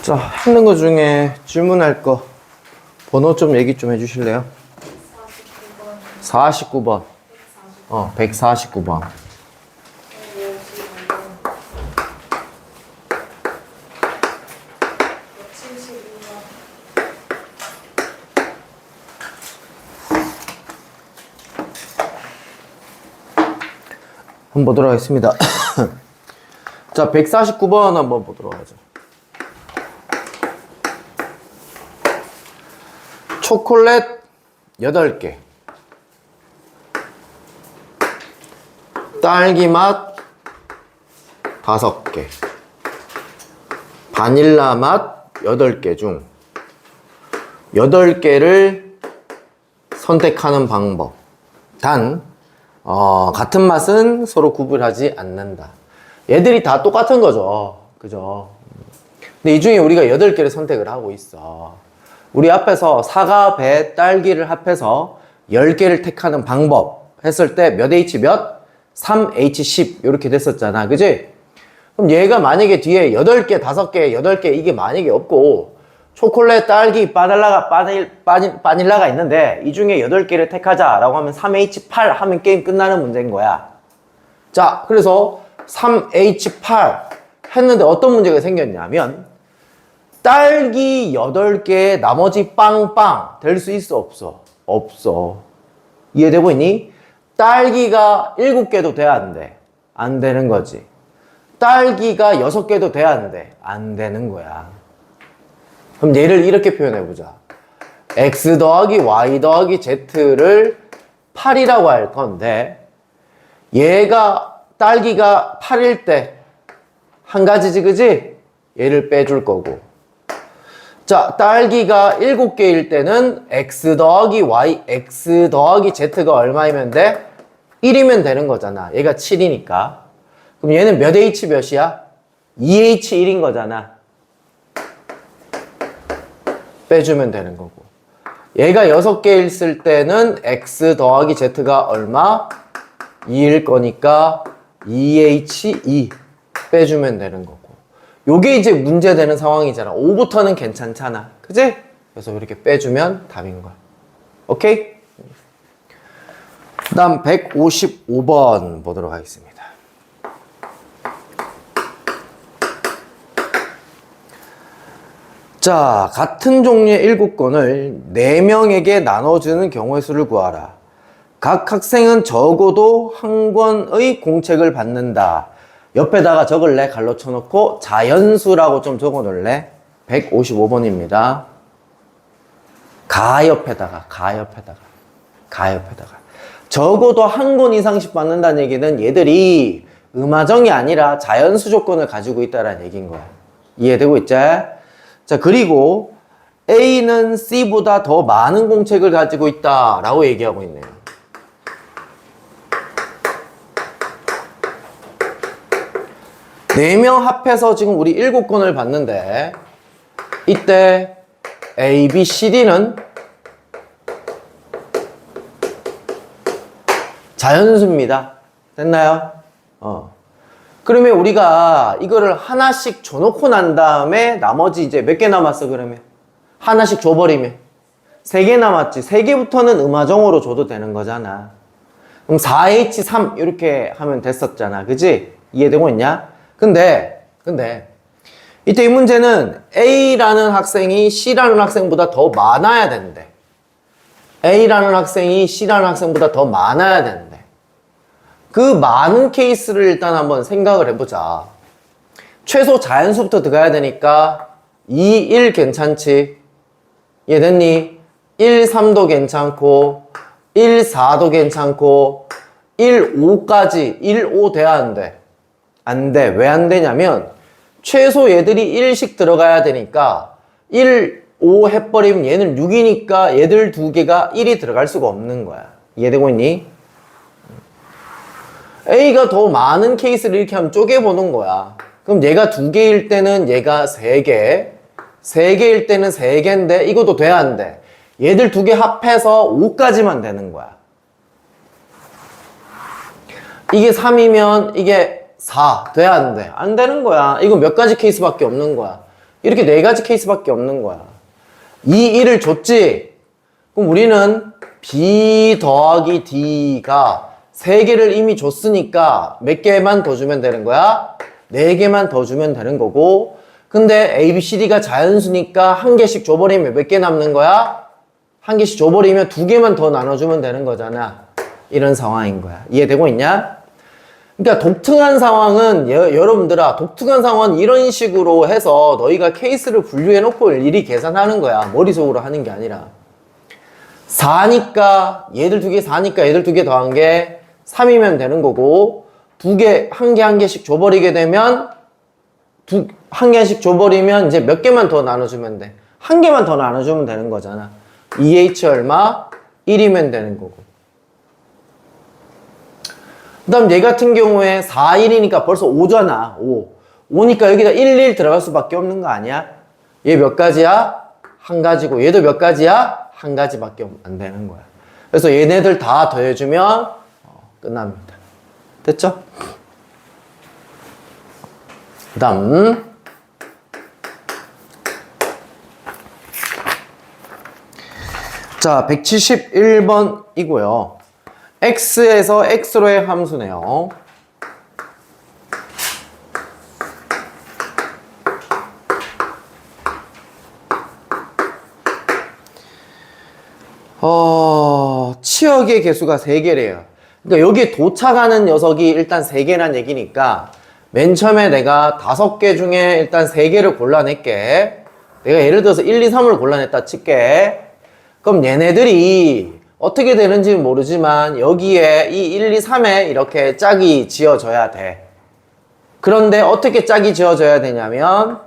자, 했는 거 중에 질문할 거 번호 좀 얘기 좀 해주실래요? 49번. 149번. 한번 보도록 하겠습니다. 자, 149번 한번 보도록 하죠. 초콜릿 8개, 딸기 맛 5개, 바닐라 맛 8개 중 8개를 선택하는 방법. 단, 같은 맛은 서로 구분하지 않는다. 얘들이 다 똑같은 거죠. 그죠? 근데 이 중에 우리가 8개를 선택을 하고 있어. 우리 앞에서 사과, 배, 딸기를 합해서 10개를 택하는 방법 했을 때 몇 H 몇? 3H10 이렇게 됐었잖아. 그지? 그럼 얘가 만약에 뒤에 8개, 5개, 8개 이게 만약에 없고 초콜릿, 딸기, 바닐라가 있는데 이 중에 8개를 택하자라고 하면 3H8 하면 게임 끝나는 문제인 거야. 자, 그래서 3H8 했는데 어떤 문제가 생겼냐면 딸기 8개 나머지 빵빵 될 수 있어 없어? 없어. 이해되고 있니? 딸기가 7개도 돼야 안 돼. 안 되는 거지. 딸기가 6개도 돼야 안 돼. 안 되는 거야. 그럼 얘를 이렇게 표현해보자. x 더하기 y 더하기 z를 8이라고 할 건데 얘가 딸기가 8일 때 한 가지지, 그지? 얘를 빼줄 거고. 자, 딸기가 7개일 때는 x 더하기 y, x 더하기 z가 얼마이면 돼? 1이면 되는 거잖아. 얘가 7이니까. 그럼 얘는 몇 h 몇이야? 2h1인 거잖아. 빼주면 되는 거고. 얘가 6개 있을 때는 x 더하기 z가 얼마? 2일 거니까 2h2 빼주면 되는 거고. 요게 이제 문제되는 상황이잖아. 5부터는 괜찮잖아. 그지? 그래서 이렇게 빼주면 답인 거야. 오케이? 그 다음 155번 보도록 하겠습니다. 자, 같은 종류의 7권을 4명에게 나눠주는 경우의 수를 구하라. 각 학생은 적어도 한 권의 공책을 받는다. 옆에다가 적을래? 갈로 쳐놓고 자연수라고 좀 적어 놓을래? 155번입니다. 가 옆에다가 적어도 한 권 이상씩 받는다는 얘기는 얘들이 음화정이 아니라 자연수 조건을 가지고 있다는 얘기인 거야. 이해되고 있지? 자, 그리고 A는 C보다 더 많은 공책을 가지고 있다라고 얘기하고 있네요. 네 명 합해서 지금 우리 7권을 봤는데 이때 A, B, C, D는 자연수입니다. 됐나요? 그러면 우리가 이거를 하나씩 줘놓고 난 다음에 나머지 이제 몇 개 남았어 그러면? 하나씩 줘버리면 3개 남았지. 3개부터는 음화정으로 줘도 되는 거잖아. 그럼 4H3 이렇게 하면 됐었잖아. 그지? 이해되고 있냐? 근데 이때 이 문제는 A라는 학생이 C라는 학생보다 더 많아야 되는데 A라는 학생이 C라는 학생보다 더 많아야 되는데 그 많은 케이스를 일단 한번 생각을 해보자. 최소 자연수부터 들어가야 되니까 2, 1 괜찮지? 이해됐니? 1, 3도 괜찮고 1, 4도 괜찮고 1, 5까지 1, 5 돼야 안 돼. 안 돼. 왜 안 되냐면 최소 얘들이 1씩 들어가야 되니까 1, 5 해버리면 얘는 6이니까 얘들 2개가 1이 들어갈 수가 없는 거야. 이해되고 있니? A가 더 많은 케이스를 이렇게 하면 쪼개보는 거야. 그럼 얘가 2개일 때는 얘가 3개, 3개일 때는 3개인데 이것도 돼야 안 돼. 얘들 2개 합해서 5까지만 되는 거야. 이게 3이면 이게 4 돼야 안 돼. 안 되는 거야. 이거 몇 가지 케이스밖에 없는 거야. 이렇게 네 가지 케이스밖에 없는 거야. 이 1을 줬지? 그럼 우리는 B 더하기 D가 3개를 이미 줬으니까 몇 개만 더 주면 되는 거야? 4개만 더 주면 되는 거고, 근데 A, B, C, D가 자연수니까 한 개씩 줘버리면 몇 개 남는 거야? 한 개씩 줘버리면 2개만 더 나눠주면 되는 거잖아. 이런 상황인 거야. 이해되고 있냐? 그러니까 독특한 상황은 여러분들아, 독특한 상황은 이런 식으로 해서 너희가 케이스를 분류해놓고 일일이 계산하는 거야. 머릿속으로 하는 게 아니라. 4니까 얘들 2개 4니까 얘들 2개 더한 게 3이면 되는 거고, 2개 한 개씩 줘버리게 되면 한 개씩 줘버리면 이제 몇 개만 더 나눠주면 돼. 한 개만 더 나눠주면 되는 거잖아. 2H 얼마? 1이면 되는 거고. 그 다음 얘 같은 경우에 4, 1이니까 벌써 5잖아. 5니까 여기다 1, 1 들어갈 수밖에 없는 거 아니야? 얘 몇 가지야? 한 가지고, 얘도 몇 가지야? 한 가지밖에 안 되는 거야. 그래서 얘네들 다 더해주면 끝납니다. 됐죠? 그 다음 자, 171번 이고요. x에서 x로의 함수네요. 치역의 개수가 3개래요. 그러니까 여기에 도착하는 녀석이 일단 3개란 얘기니까 맨 처음에 내가 5개 중에 일단 3개를 골라낼게. 내가 예를 들어서 1, 2, 3을 골라냈다 칠게. 그럼 얘네들이 어떻게 되는지는 모르지만 여기에 이 1, 2, 3에 이렇게 짝이 지어져야 돼. 그런데 어떻게 짝이 지어져야 되냐면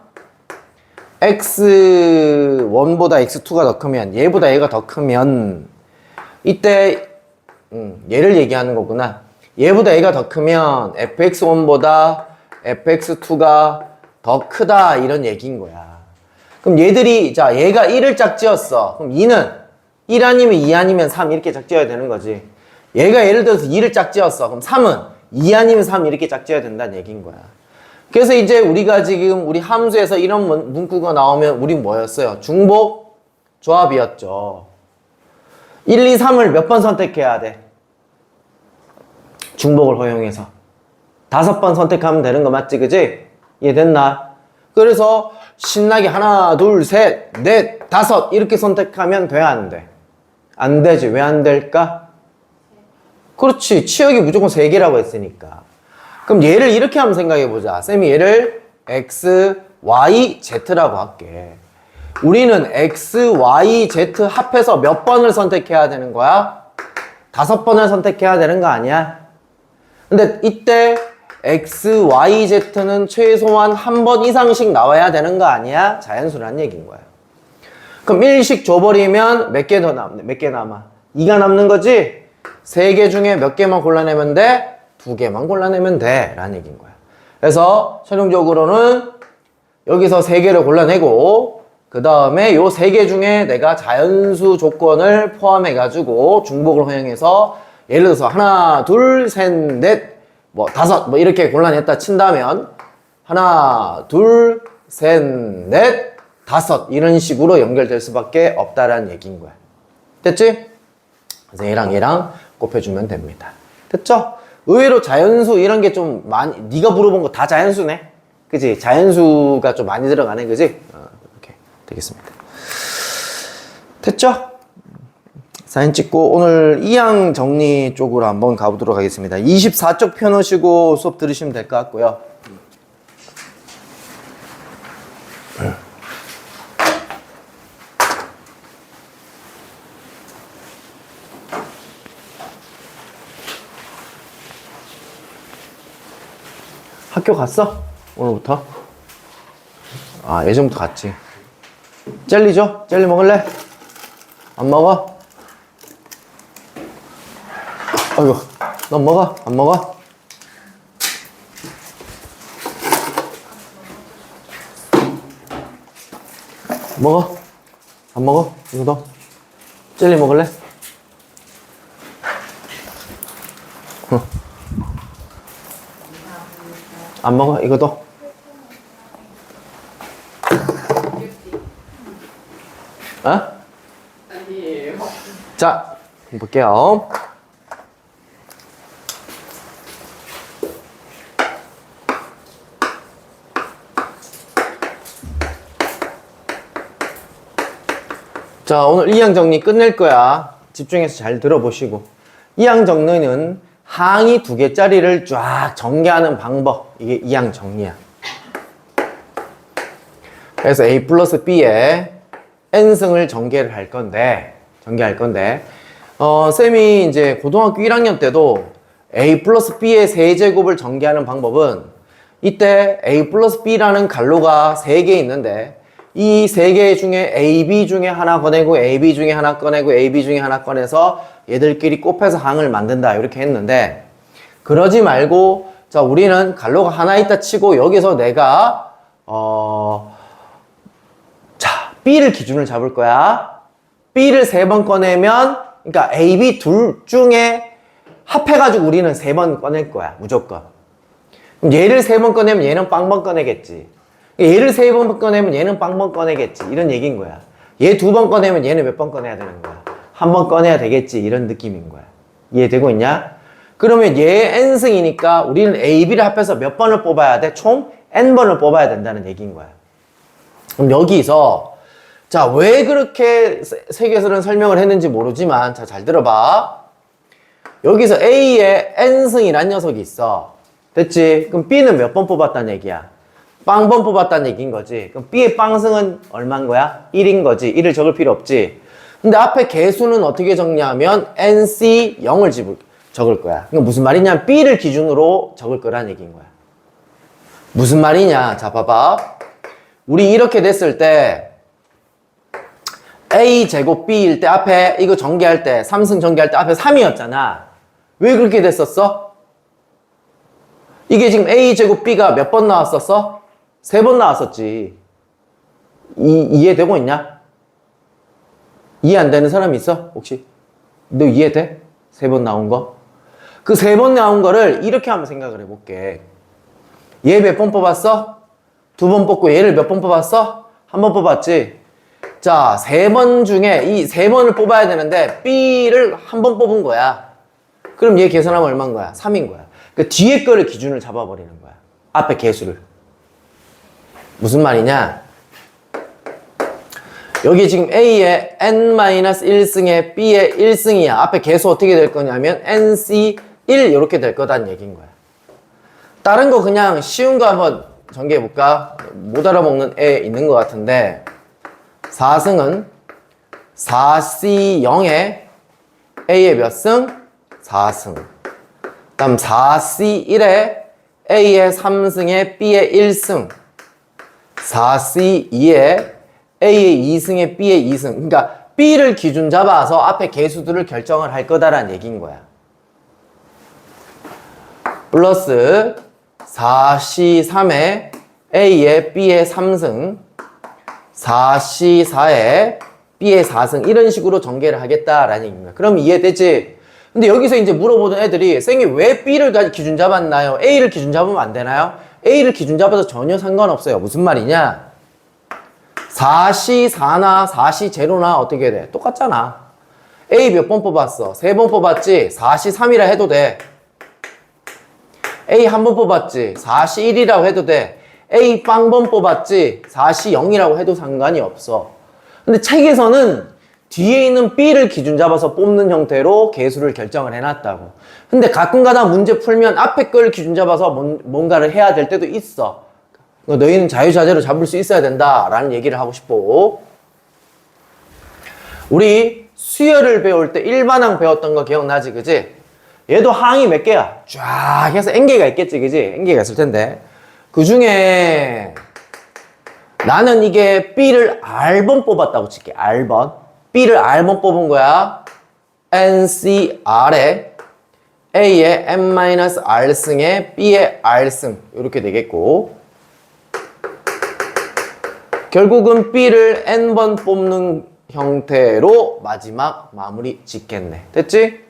x1보다 x2가 더 크면, 얘보다 얘가 더 크면, 이때 얘를 얘기하는 거구나. 얘보다 얘가 더 크면 fx1보다 fx2가 더 크다, 이런 얘기인 거야. 그럼 얘들이, 자, 얘가 1을 짝지었어. 그럼 2는 1 아니면 2 아니면 3 이렇게 짝지어야 되는 거지. 얘가 예를 들어서 2를 짝지었어. 그럼 3은 2 아니면 3 이렇게 짝지어야 된다는 얘기인 거야. 그래서 이제 우리가 지금 우리 함수에서 이런 문구가 나오면 우리 뭐였어요? 중복 조합이었죠. 1, 2, 3을 몇 번 선택해야 돼? 중복을 허용해서 5번 선택하면 되는 거 맞지, 그지? 이해됐나? 그래서 신나게 하나, 둘, 셋, 넷, 5 이렇게 선택하면 돼, 안 돼? 안 되지. 왜 안 될까? 그렇지. 치역이 무조건 3개라고 했으니까. 그럼 얘를 이렇게 한번 생각해보자. 쌤이 얘를 x, y, z라고 할게. 우리는 x, y, z 합해서 몇 번을 선택해야 되는 거야? 5번을 선택해야 되는 거 아니야? 근데 이때 x, y, z는 최소한 한 번 이상씩 나와야 되는 거 아니야? 자연수란 얘기인 거야. 그럼 1씩 줘버리면 몇 개 더 남네? 몇 개 남아? 2가 남는 거지? 3개 중에 몇 개만 골라내면 돼? 2개만 골라내면 돼 라는 얘기인 거야. 그래서 최종적으로는 여기서 3개를 골라내고 그 다음에 요 3개 중에 내가 자연수 조건을 포함해 가지고 중복을 허용해서 예를 들어서 하나, 둘, 셋, 넷, 뭐 5, 뭐 이렇게 골라냈다 친다면 하나, 둘, 셋, 넷, 5 이런 식으로 연결될 수밖에 없다라는 얘기인 거야. 됐지? 그래서 얘랑 곱해주면 됩니다. 됐죠? 의외로 자연수 이런 게 좀 많이, 네가 물어본 거 다 자연수네? 그지? 자연수가 좀 많이 들어가네, 그지? 이렇게 되겠습니다. 됐죠? 사진 찍고 오늘 이항 정리 쪽으로 한번 가보도록 하겠습니다. 24쪽 펴놓으시고 수업 들으시면 될 것 같고요. 학교 갔어? 오늘부터? 아, 예전부터 갔지. 젤리 줘? 젤리 먹을래? 안 먹어? 아이고, 넌 먹어? 안 먹어? 먹어? 안 먹어? 이거 너? 젤리 먹을래? 안 먹어? 이거 너? 어? 아니에요. 자, 볼게요. 자, 오늘 이항 정리 끝낼 거야. 집중해서 잘 들어보시고. 이항 정리는 항이 2개짜리를 쫙 전개하는 방법. 이게 이항 정리야. 그래서 A 플러스 B에 N승을 전개할 건데, 쌤이 이제 고등학교 1학년 때도 A 플러스 B의 세제곱을 전개하는 방법은 이때 A 플러스 B라는 갈로가 3개 있는데 이 3개 중에 AB 중에 하나 꺼내고 AB 중에 하나 꺼내고 AB 중에 하나 꺼내서 얘들끼리 곱해서 항을 만든다 이렇게 했는데 그러지 말고 자 우리는 갈로가 하나 있다 치고 여기서 내가 자 B를 기준을 잡을 거야. B를 3번 꺼내면 그러니까 A, B 둘 중에 합해가지고 우리는 3번 꺼낼 거야 무조건. 그럼 얘를 3번 꺼내면 얘는 빵번 꺼내겠지. 얘를 3번 꺼내면 얘는 빵번 꺼내겠지. 이런 얘기인 거야. 얘 2번 꺼내면 얘는 몇 번 꺼내야 되는 거야. 한 번 꺼내야 되겠지. 이런 느낌인 거야. 이해되고 있냐? 그러면 얘 n승이니까 우리는 A, B를 합해서 몇 번을 뽑아야 돼? 총 n번을 뽑아야 된다는 얘기인 거야. 그럼 여기서 자, 왜 그렇게 세계에서는 설명을 했는지 모르지만 자, 잘 들어봐. 여기서 A에 n승이란 녀석이 있어. 됐지? 그럼 B는 몇 번 뽑았다는 얘기야? 빵번 뽑았다는 얘기인 거지. 그럼 B의 빵승은 얼마인 거야? 1인 거지. 1을 적을 필요 없지. 근데 앞에 개수는 어떻게 적냐면 NC 0을 적을 거야. 그러니까 무슨 말이냐? B를 기준으로 적을 거라는 얘기인 거야. 무슨 말이냐? 자, 봐봐. 우리 이렇게 됐을 때 A 제곱 B일 때 앞에 이거 전개할 때 3승 전개할 때 앞에 3이었잖아. 왜 그렇게 됐었어? 이게 지금 A 제곱 B가 몇 번 나왔었어? 3번 나왔었지. 이해되고 있냐? 이해 안 되는 사람 있어? 혹시? 너 이해돼? 3번 나온 거? 그 3번 나온 거를 이렇게 한번 생각을 해볼게. 얘 몇 번 뽑았어? 2번 뽑고 얘를 몇 번 뽑았어? 1번 뽑았지? 자, 3번 중에 이 3번을 뽑아야 되는데 B를 1번 뽑은 거야. 그럼 얘 계산하면 얼마인 거야? 3인 거야. 그 뒤에 거를 기준을 잡아버리는 거야. 앞에 개수를. 무슨 말이냐? 여기 지금 A의 n-1승에 B의 1승이야. 앞에 개수 어떻게 될 거냐면 NC1 이렇게 될 거다는 얘기인 거야. 다른 거 그냥 쉬운 거 한번 전개해 볼까? 못 알아먹는 애 있는 것 같은데 4승은 4C0에 A의 몇 승? 4승. 다음 4C1에 A의 3승에 B의 1승. 4C2에 A의 2승에 B의 2승. 그러니까 B를 기준 잡아서 앞에 개수들을 결정을 할 거다라는 얘기인 거야. 플러스 4C3에 A의 B의 3승. 4C4에 B의 4승. 이런 식으로 전개를 하겠다라는 얘기입니다. 그럼 이해되지? 근데 여기서 이제 물어보던 애들이 쌤이 왜 B를 기준 잡았나요? A를 기준 잡으면 안 되나요? A를 기준 잡아도 전혀 상관없어요. 무슨 말이냐? 4C4나 4C0나 어떻게 돼? 똑같잖아. A 몇 번 뽑았어? 3번 뽑았지? 4C3이라 해도 돼. A 한 번 뽑았지? 4C1이라고 해도 돼. A 빵번 뽑았지? 4C0이라고 해도 상관이 없어. 근데 책에서는 뒤에 있는 B를 기준 잡아서 뽑는 형태로 개수를 결정을 해놨다고. 근데 가끔가다 문제 풀면 앞에 걸 기준 잡아서 뭔가를 해야 될 때도 있어. 너희는 자유자재로 잡을 수 있어야 된다라는 얘기를 하고 싶고, 우리 수열을 배울 때 일반항 배웠던 거 기억나지, 그지? 얘도 항이 몇 개야? 쫙 해서 n개가 있겠지, 그지? n개가 있을 텐데 그 중에 나는 이게 B를 R번 뽑았다고 칠게. R번. B를 R번 뽑은 거야. NCR에 A의 n-R승에 B의 R승 이렇게 되겠고, 결국은 B를 N번 뽑는 형태로 마지막 마무리 짓겠네. 됐지?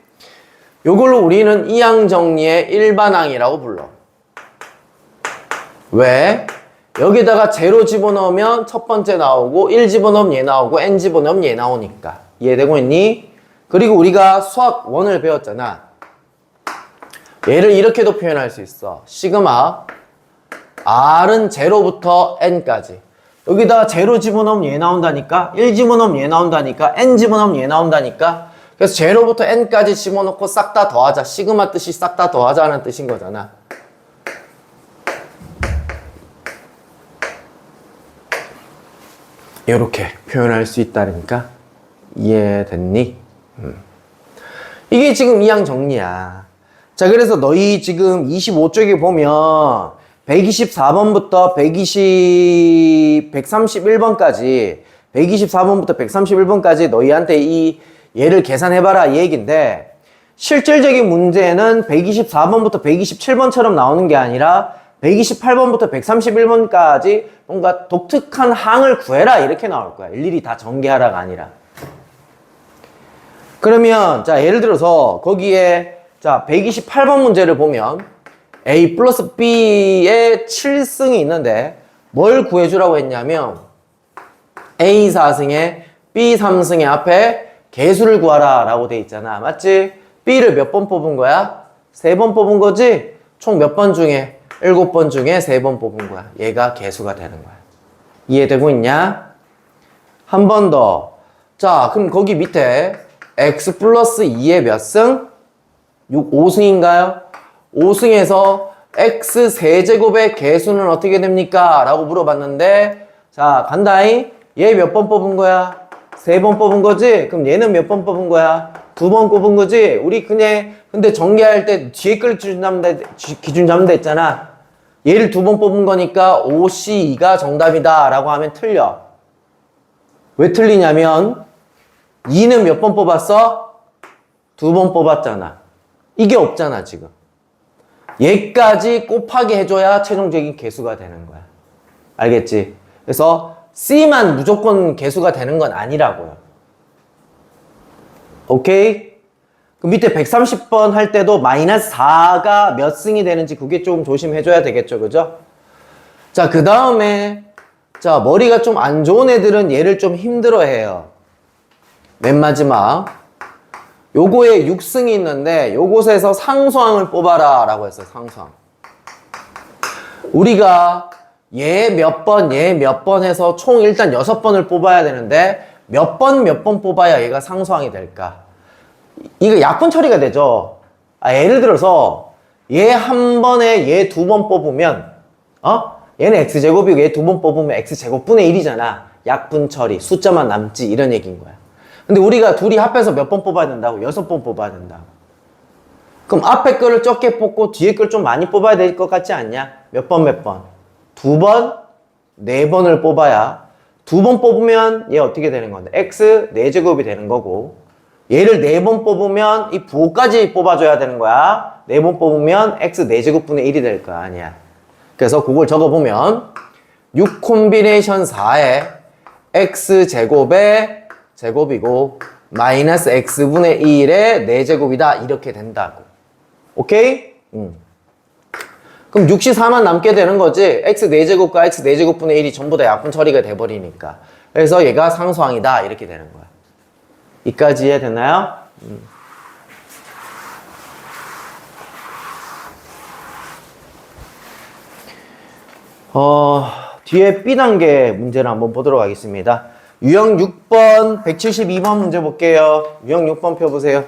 요걸로 우리는 이항 정리의 일반항이라고 불러. 왜? 여기다가 제로 집어넣으면 첫 번째 나오고 1 집어넣으면 얘 나오고 n 집어넣으면 얘 나오니까. 이해되고 있니? 그리고 우리가 수학 1을 배웠잖아. 얘를 이렇게도 표현할 수 있어. 시그마 R은 제로부터 n까지. 여기다가 제로 집어넣으면 얘 나온다니까. 1 집어넣으면 얘 나온다니까. n 집어넣으면 얘 나온다니까. 그래서 제로부터 n까지 집어넣고 싹 다 더하자. 시그마 뜻이 싹 다 더하자는 뜻인 거잖아. 이렇게 표현할 수 있다니까. 이해됐니? 이게 지금 이항 정리야. 자, 그래서 너희 지금 25쪽에 보면 124번부터 131번까지 124번부터 131번까지 너희한테 이 얘를 계산해봐라 이 얘기인데, 실질적인 문제는 124번부터 127번처럼 나오는 게 아니라 128번부터 131번까지 뭔가 독특한 항을 구해라 이렇게 나올 거야. 일일이 다 전개하라가 아니라. 그러면 자, 예를 들어서 거기에 자 128번 문제를 보면 A 플러스 B의 7승이 있는데 뭘 구해주라고 했냐면 A 4승에 B 3승의 앞에 개수를 구하라 라고 돼 있잖아. 맞지? B를 몇 번 뽑은 거야? 3번 뽑은 거지? 총 몇 번 중에? 7번 중에 3번 뽑은 거야. 얘가 개수가 되는 거야. 이해되고 있냐? 한 번 더. 자, 그럼 거기 밑에 X 플러스 2의 몇 승? 5승인가요? 5승에서 X 세제곱의 개수는 어떻게 됩니까? 라고 물어봤는데, 자, 간다잉. 얘 몇 번 뽑은 거야? 3번 뽑은 거지? 그럼 얘는 몇 번 뽑은 거야? 2번 뽑은 거지? 우리 근데 전개할 때 뒤에 걸 기준 잡는다 했잖아. 얘를 2번 뽑은 거니까 5C2가 정답이다 라고 하면 틀려. 왜 틀리냐면 2는 몇 번 뽑았어? 2번 뽑았잖아. 이게 없잖아 지금. 얘까지 곱하기 해줘야 최종적인 개수가 되는 거야. 알겠지? 그래서 C만 무조건 개수가 되는 건 아니라고요. 오케이? 그 밑에 130번 할 때도 마이너스 4가 몇 승이 되는지 그게 조금 조심해줘야 되겠죠. 그죠? 자, 그 다음에 자, 머리가 좀 안 좋은 애들은 얘를 좀 힘들어해요. 맨 마지막 요거에 6승이 있는데 요곳에서 상수항을 뽑아라 라고 했어요. 상수항. 우리가 얘 몇 번, 얘 몇 번 해서 총 일단 6번을 뽑아야 되는데 몇 번 뽑아야 얘가 상수항이 될까? 이거 약분 처리가 되죠. 예를 들어서 얘 한 번에 얘 2번 뽑으면 얘는 x제곱이고 얘 2번 뽑으면 x제곱분의 1이잖아. 약분 처리, 숫자만 남지 이런 얘기인 거야. 근데 우리가 둘이 합해서 몇 번 뽑아야 된다고? 6번 뽑아야 된다고. 그럼 앞에 거를 적게 뽑고 뒤에 걸 좀 많이 뽑아야 될 것 같지 않냐? 몇 번? 2번, 4번을 뽑아야 2번 뽑으면 얘 어떻게 되는 건데? x 4제곱이 되는 거고 얘를 4번 뽑으면 이 부호까지 뽑아줘야 되는 거야. 4번 뽑으면 x 4제곱분의 1이 될 거야. 아니야. 그래서 그걸 적어보면 6 콤비네이션 4에 x제곱의 제곱이고 마이너스 x분의 1의 4제곱이다. 이렇게 된다고. 오케이? 그럼 64만 남게 되는 거지. x 4제곱과 x 4제곱분의 1이 전부 다 약분 처리가 돼버리니까. 그래서 얘가 상수항이다. 이렇게 되는 거야. 이까지 이해됐나요? 뒤에 B단계 문제를 한번 보도록 하겠습니다. 유형 6번, 172번 문제 볼게요. 유형 6번 펴보세요.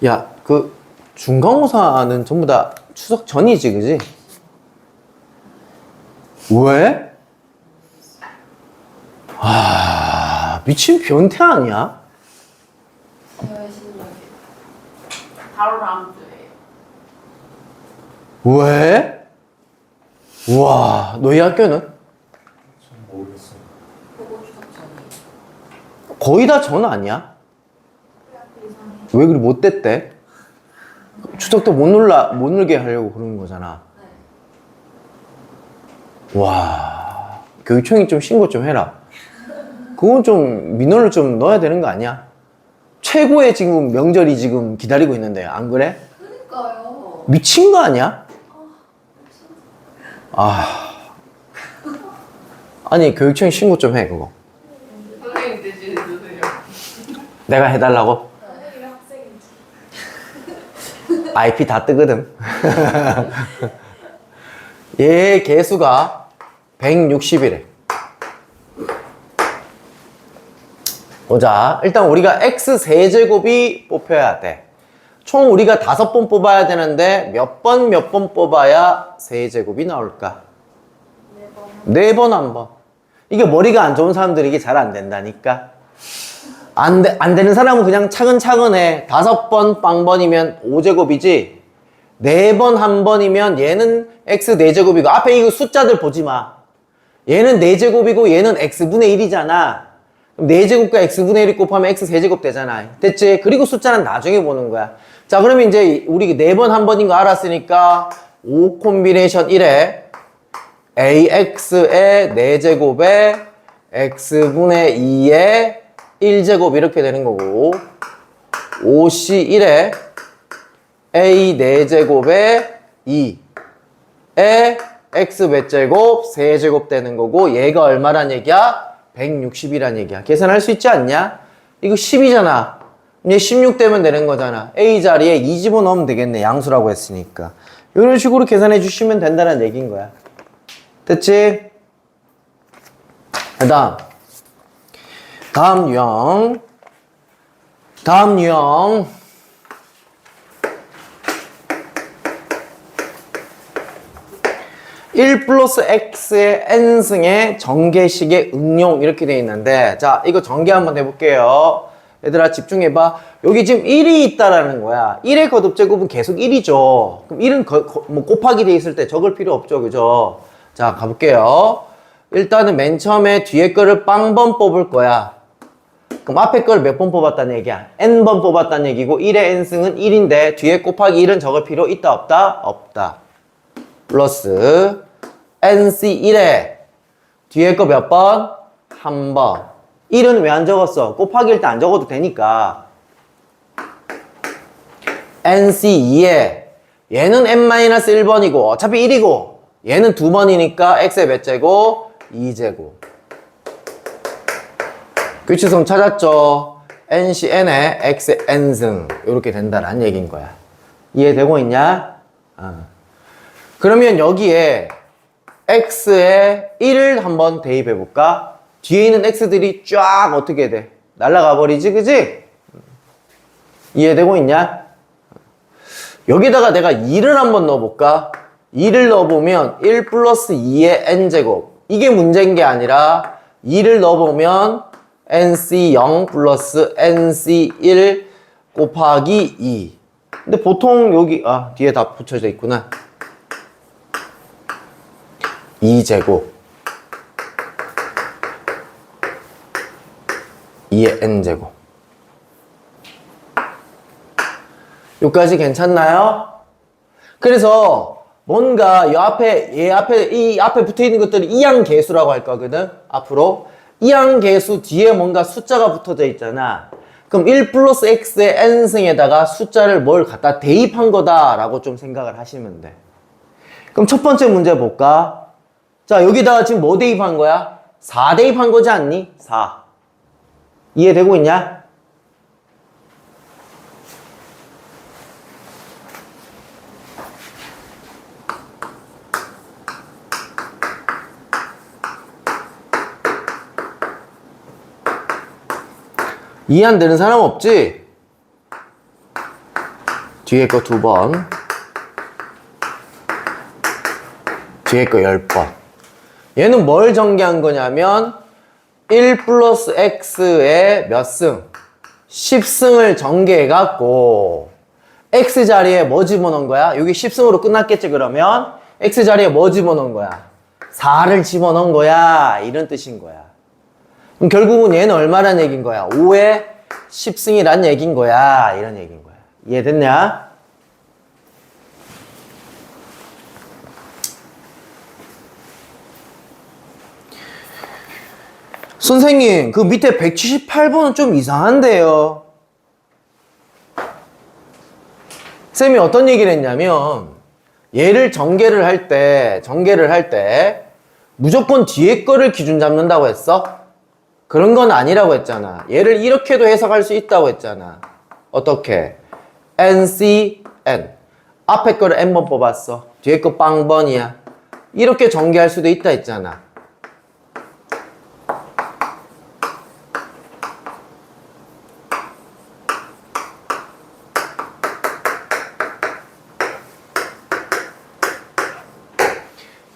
야, 그 중간고사는 전부 다 추석 전이지, 그지? 왜? 아, 미친 변태 아니야? 바로 다음 주에. 왜? 우와, 너희 학교는? 모르겠어요. 보고 추석 전에. 거의 다 전 아니야? 왜 그리 못됐대? 추석 때 못 놀게 하려고 그러는 거잖아. 와, 교육청이 좀 신고 좀 해라. 그건 좀 민원을 좀 넣어야 되는 거 아니야? 최고의 지금 명절이 지금 기다리고 있는데 안 그래? 그러니까요. 미친 거 아니야? 아니 교육청이 신고 좀 해 그거. 선생님 대신 해주세요. 내가 해달라고? 선생님이 학생인지. IP 다 뜨거든. 얘 개수가 160이래. 보자. 일단 우리가 x 세제곱이 뽑혀야 돼. 총 우리가 5번 뽑아야 되는데 몇 번 뽑아야 세제곱이 나올까? 4번 한 번. 이게 머리가 안 좋은 사람들이 이게 잘 안 된다니까. 안 되는 사람은 그냥 차근차근 해. 5번 빵번이면 5제곱이지. 4번 한 번이면 얘는 x 4제곱이고 앞에 이거 숫자들 보지 마. 얘는 4제곱이고 얘는 x분의 1이잖아. 그럼 4제곱과 x분의 1이 곱하면 x 세제곱 되잖아. 됐지? 그리고 숫자는 나중에 보는 거야. 자, 그러면 이제 우리 4번 한 번인 거 알았으니까 5 콤비네이션 1에 ax의 4제곱에 x분의 2의 1제곱 이렇게 되는 거고 5c1에 a 4제곱에 2에 x 몇 제곱? 세제곱 되는 거고 얘가 얼마란 얘기야? 160이란 얘기야. 계산할 수 있지 않냐? 이거 10이잖아. 이제 16 되면 되는 거잖아. A 자리에 2 집어넣으면 되겠네. 양수라고 했으니까. 이런 식으로 계산해 주시면 된다는 얘기인 거야. 됐지? 다음 유형. 다음 유형. 1 플러스 x의 n승의 전개식의 응용 이렇게 돼 있는데 자 이거 전개 한번 해볼게요. 얘들아 집중해봐. 여기 지금 1이 있다라는 거야. 1의 거듭제곱은 계속 1이죠. 그럼 1은 뭐 곱하기 돼 있을 때 적을 필요 없죠. 그죠? 자 가볼게요. 일단은 맨 처음에 뒤에 거를 빵번 뽑을 거야. 그럼 앞에 걸 몇 번 뽑았다는 얘기야? n번 뽑았다는 얘기고 1의 n승은 1인데 뒤에 곱하기 1은 적을 필요 있다 없다? 없다. 플러스 nc1에 뒤에 거 몇 번? 한 번. 1은 왜 안 적었어? 곱하기일 때 안 적어도 되니까. nc2에 얘는 n-1번이고 어차피 1이고 얘는 2번이니까 x의 몇 제곱? 2제곱. 규칙성 찾았죠? ncn에 x의 n승 이렇게 된다는 얘기인 거야. 이해되고 있냐? 그러면 여기에 x에 1을 한번 대입해 볼까? 뒤에 있는 x들이 쫙 어떻게 돼? 날아가 버리지, 그지? 이해되고 있냐? 여기다가 내가 2를 한번 넣어볼까? 2를 넣어보면 1 플러스 2의 n제곱. 이게 문제인 게 아니라 2를 넣어보면 nc0 플러스 nc1 곱하기 2. 근데 보통 여기, 뒤에 다 붙여져 있구나. 2제곱 2의 n제곱 여기까지 괜찮나요? 그래서 뭔가 이 앞에 붙어 있는 것들이 이항계수라고 할 거거든. 앞으로 이항계수 뒤에 뭔가 숫자가 붙어져 있잖아. 그럼 1 플러스 x의 n승에다가 숫자를 뭘 갖다 대입한 거다라고 좀 생각을 하시면 돼. 그럼 첫 번째 문제 볼까? 자, 여기다가 지금 뭐 대입한 거야? 4 대입한 거지 않니? 4. 이해되고 있냐? 이해 안 되는 사람 없지? 뒤에 거 2번. 뒤에 거 10번. 얘는 뭘 전개한 거냐면 1 플러스 x의 몇 승? 10승을 전개해갖고 x 자리에 뭐 집어넣은 거야? 여기 10승으로 끝났겠지 그러면? x 자리에 뭐 집어넣은 거야? 4를 집어넣은 거야. 이런 뜻인 거야. 그럼 결국은 얘는 얼마란 얘기인 거야? 5의 10승이란 얘기인 거야. 이런 얘기인 거야. 이해됐냐? 선생님, 그 밑에 178번은 좀 이상한데요. 쌤이 어떤 얘기를 했냐면, 얘를 전개를 할 때, 무조건 뒤에 거를 기준 잡는다고 했어? 그런 건 아니라고 했잖아. 얘를 이렇게도 해석할 수 있다고 했잖아. 어떻게? NC, N. 앞에 거를 N번 뽑았어. 뒤에 거 빵번이야. 이렇게 전개할 수도 있다 했잖아.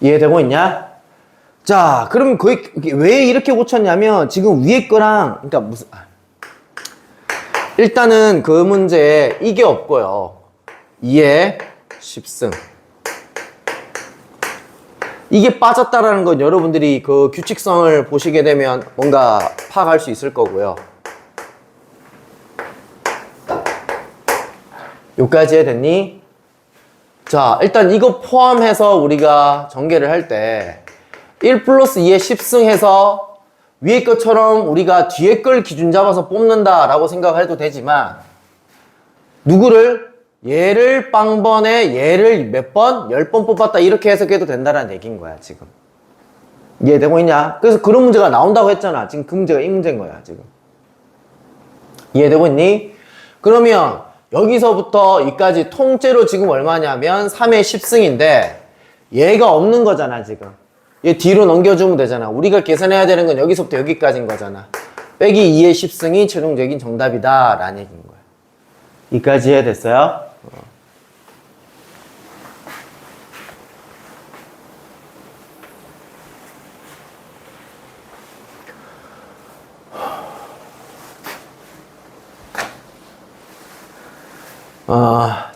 이해되고 있냐? 자, 그럼 왜 이렇게 고쳤냐면, 지금 위에 거랑, 그러니까 무슨, 일단은 그 문제에 이게 없고요. 2의 10승. 이게 빠졌다라는 건 여러분들이 그 규칙성을 보시게 되면 뭔가 파악할 수 있을 거고요. 여기까지 해됐니? 자, 일단 이거 포함해서 우리가 전개를 할 때 1 플러스 2의 10승 해서 위에 것처럼 우리가 뒤에 걸 기준 잡아서 뽑는다 라고 생각해도 되지만 누구를? 얘를 빵번에 얘를 몇 번? 10번 뽑았다 이렇게 해석해도 된다는 얘기인 거야 지금. 이해되고 있냐? 그래서 그런 문제가 나온다고 했잖아. 지금 그 문제가 이 문제인 거야 지금. 이해되고 있니? 그러면 여기서부터 여기까지 통째로 지금 얼마냐면 3의 10승인데 얘가 없는 거잖아 지금. 얘 뒤로 넘겨주면 되잖아. 우리가 계산해야 되는 건 여기서부터 여기까지인 거잖아. 빼기 2의 10승이 최종적인 정답이다 라는 얘기인 거야. 여기까지 이해됐어요?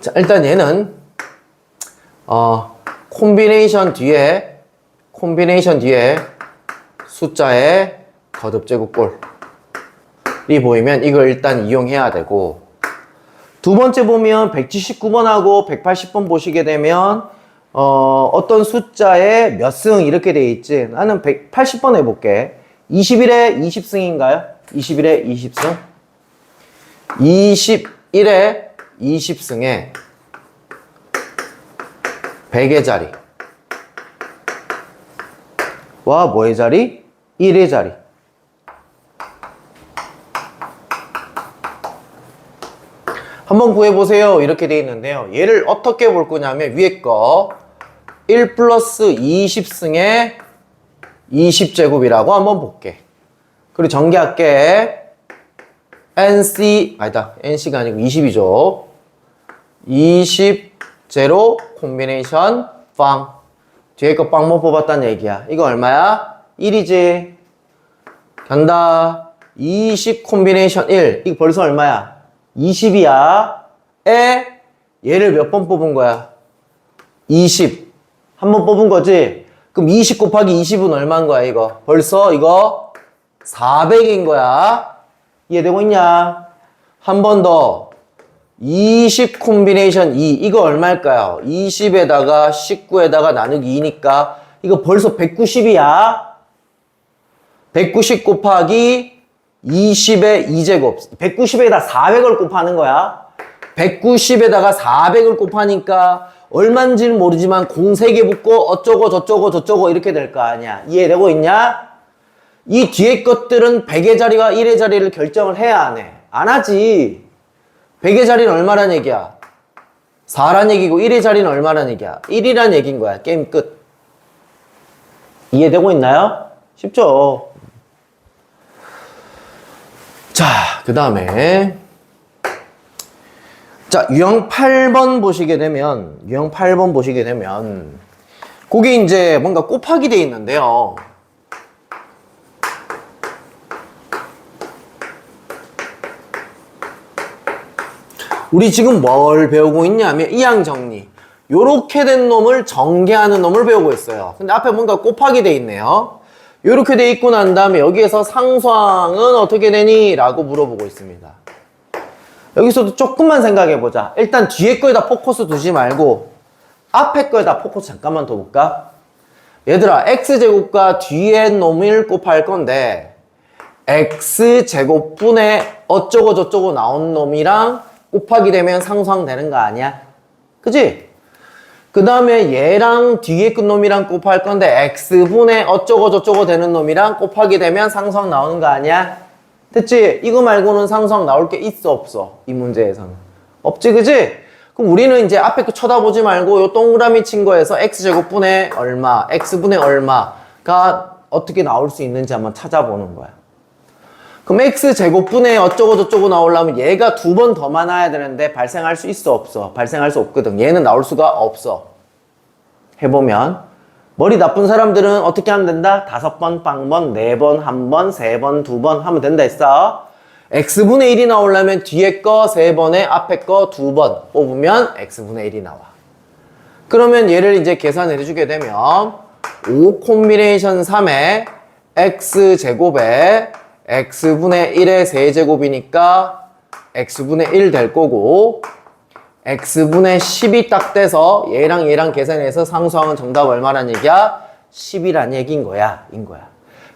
자, 일단 얘는 콤비네이션 뒤에 숫자의 거듭 제곱꼴이 보이면 이걸 일단 이용해야 되고, 두 번째 보면 179번하고 180번 보시게 되면 어떤 숫자의 몇 승 이렇게 돼 있지. 나는 180번 해볼게. 21에 20승인가요? 21에 20승? 21에 20승에 100의 자리 와 뭐의 자리? 1의 자리. 한번 구해보세요 이렇게 돼 있는데요. 얘를 어떻게 볼 거냐면 위에 거 1 플러스 20승의 20제곱이라고 한번 볼게. 그리고 전개할게. NC가 아니고 20이죠. 20 제로 콤비네이션 빵. 뒤에 거 빵 못 뽑았다는 얘기야. 이거 얼마야? 1이지. 간다. 20 콤비네이션 1. 이거 벌써 얼마야? 20이야. 얘를 몇 번 뽑은 거야? 20. 한 번 뽑은 거지? 그럼 20 곱하기 20은 얼마인 거야, 이거? 벌써 이거 400인 거야. 이해되고 있냐? 한 번 더. 20 콤비네이션 2. 이거 얼마일까요? 20에다가 19에다가 나누기 2니까 이거 벌써 190이야. 190 곱하기 20의 2제곱. 190에다 400을 곱하는 거야. 190에다가 400을 곱하니까 얼마인지는 모르지만 공 3개 붙고 어쩌고 저쩌고 이렇게 될 거 아니야. 이해되고 있냐? 이 뒤에 것들은 100의 자리와 1의 자리를 결정을 해야 안 해? 안 하지. 100의 자리는 얼마란 얘기야? 4란 얘기고 1의 자리는 얼마란 얘기야? 1이란 얘기인 거야. 게임 끝. 이해되고 있나요? 쉽죠? 자, 그 다음에 자, 유형 8번 보시게 되면 그게 이제 뭔가 곱하기 돼 있는데요. 우리 지금 뭘 배우고 있냐면 이항 정리. 요렇게 된 놈을 전개하는 놈을 배우고 있어요. 근데 앞에 뭔가 곱하기 돼 있네요. 요렇게 돼 있고 난 다음에 여기에서 상수항은 어떻게 되니? 라고 물어보고 있습니다. 여기서도 조금만 생각해 보자. 일단 뒤에 거에다 포커스 두지 말고 앞에 거에다 포커스 잠깐만 둬볼까? 얘들아, x제곱과 뒤에 놈을 곱할 건데 x제곱분의 어쩌고 저쩌고 나온 놈이랑 곱하기 되면 상수항되는 거 아니야? 그지? 그 다음에 얘랑 뒤에 그 놈이랑 곱할 건데 x분의 어쩌고 저쩌고 되는 놈이랑 곱하기 되면 상수항 나오는 거 아니야? 됐지? 이거 말고는 상수항 나올 게 있어 없어? 이 문제에서는 없지, 그지? 그럼 우리는 이제 앞에 거 쳐다보지 말고 요 동그라미 친 거에서 x제곱분의 얼마, x분의 얼마가 어떻게 나올 수 있는지 한번 찾아보는 거야. 그럼 x제곱분의 어쩌고 저쩌고 나오려면 얘가 2번 더 많아야 되는데 발생할 수 있어 없어? 발생할 수 없거든. 얘는 나올 수가 없어. 해보면 머리 나쁜 사람들은 어떻게 하면 된다? 5번, 빵번, 4번, 1번, 3번, 2번 하면 된다 했어. x분의 1이 나오려면 뒤에 거 3번에 앞에 거 2번 뽑으면 x분의 1이 나와. 그러면 얘를 이제 계산을 해주게 되면 5 콤비네이션 3에 x제곱에 x분의 1의 세제곱이니까 x분의 1 될 거고 x분의 10이 딱 돼서 얘랑 계산해서 상수항은 정답 얼마란 얘기야? 10이란 얘기인 거야.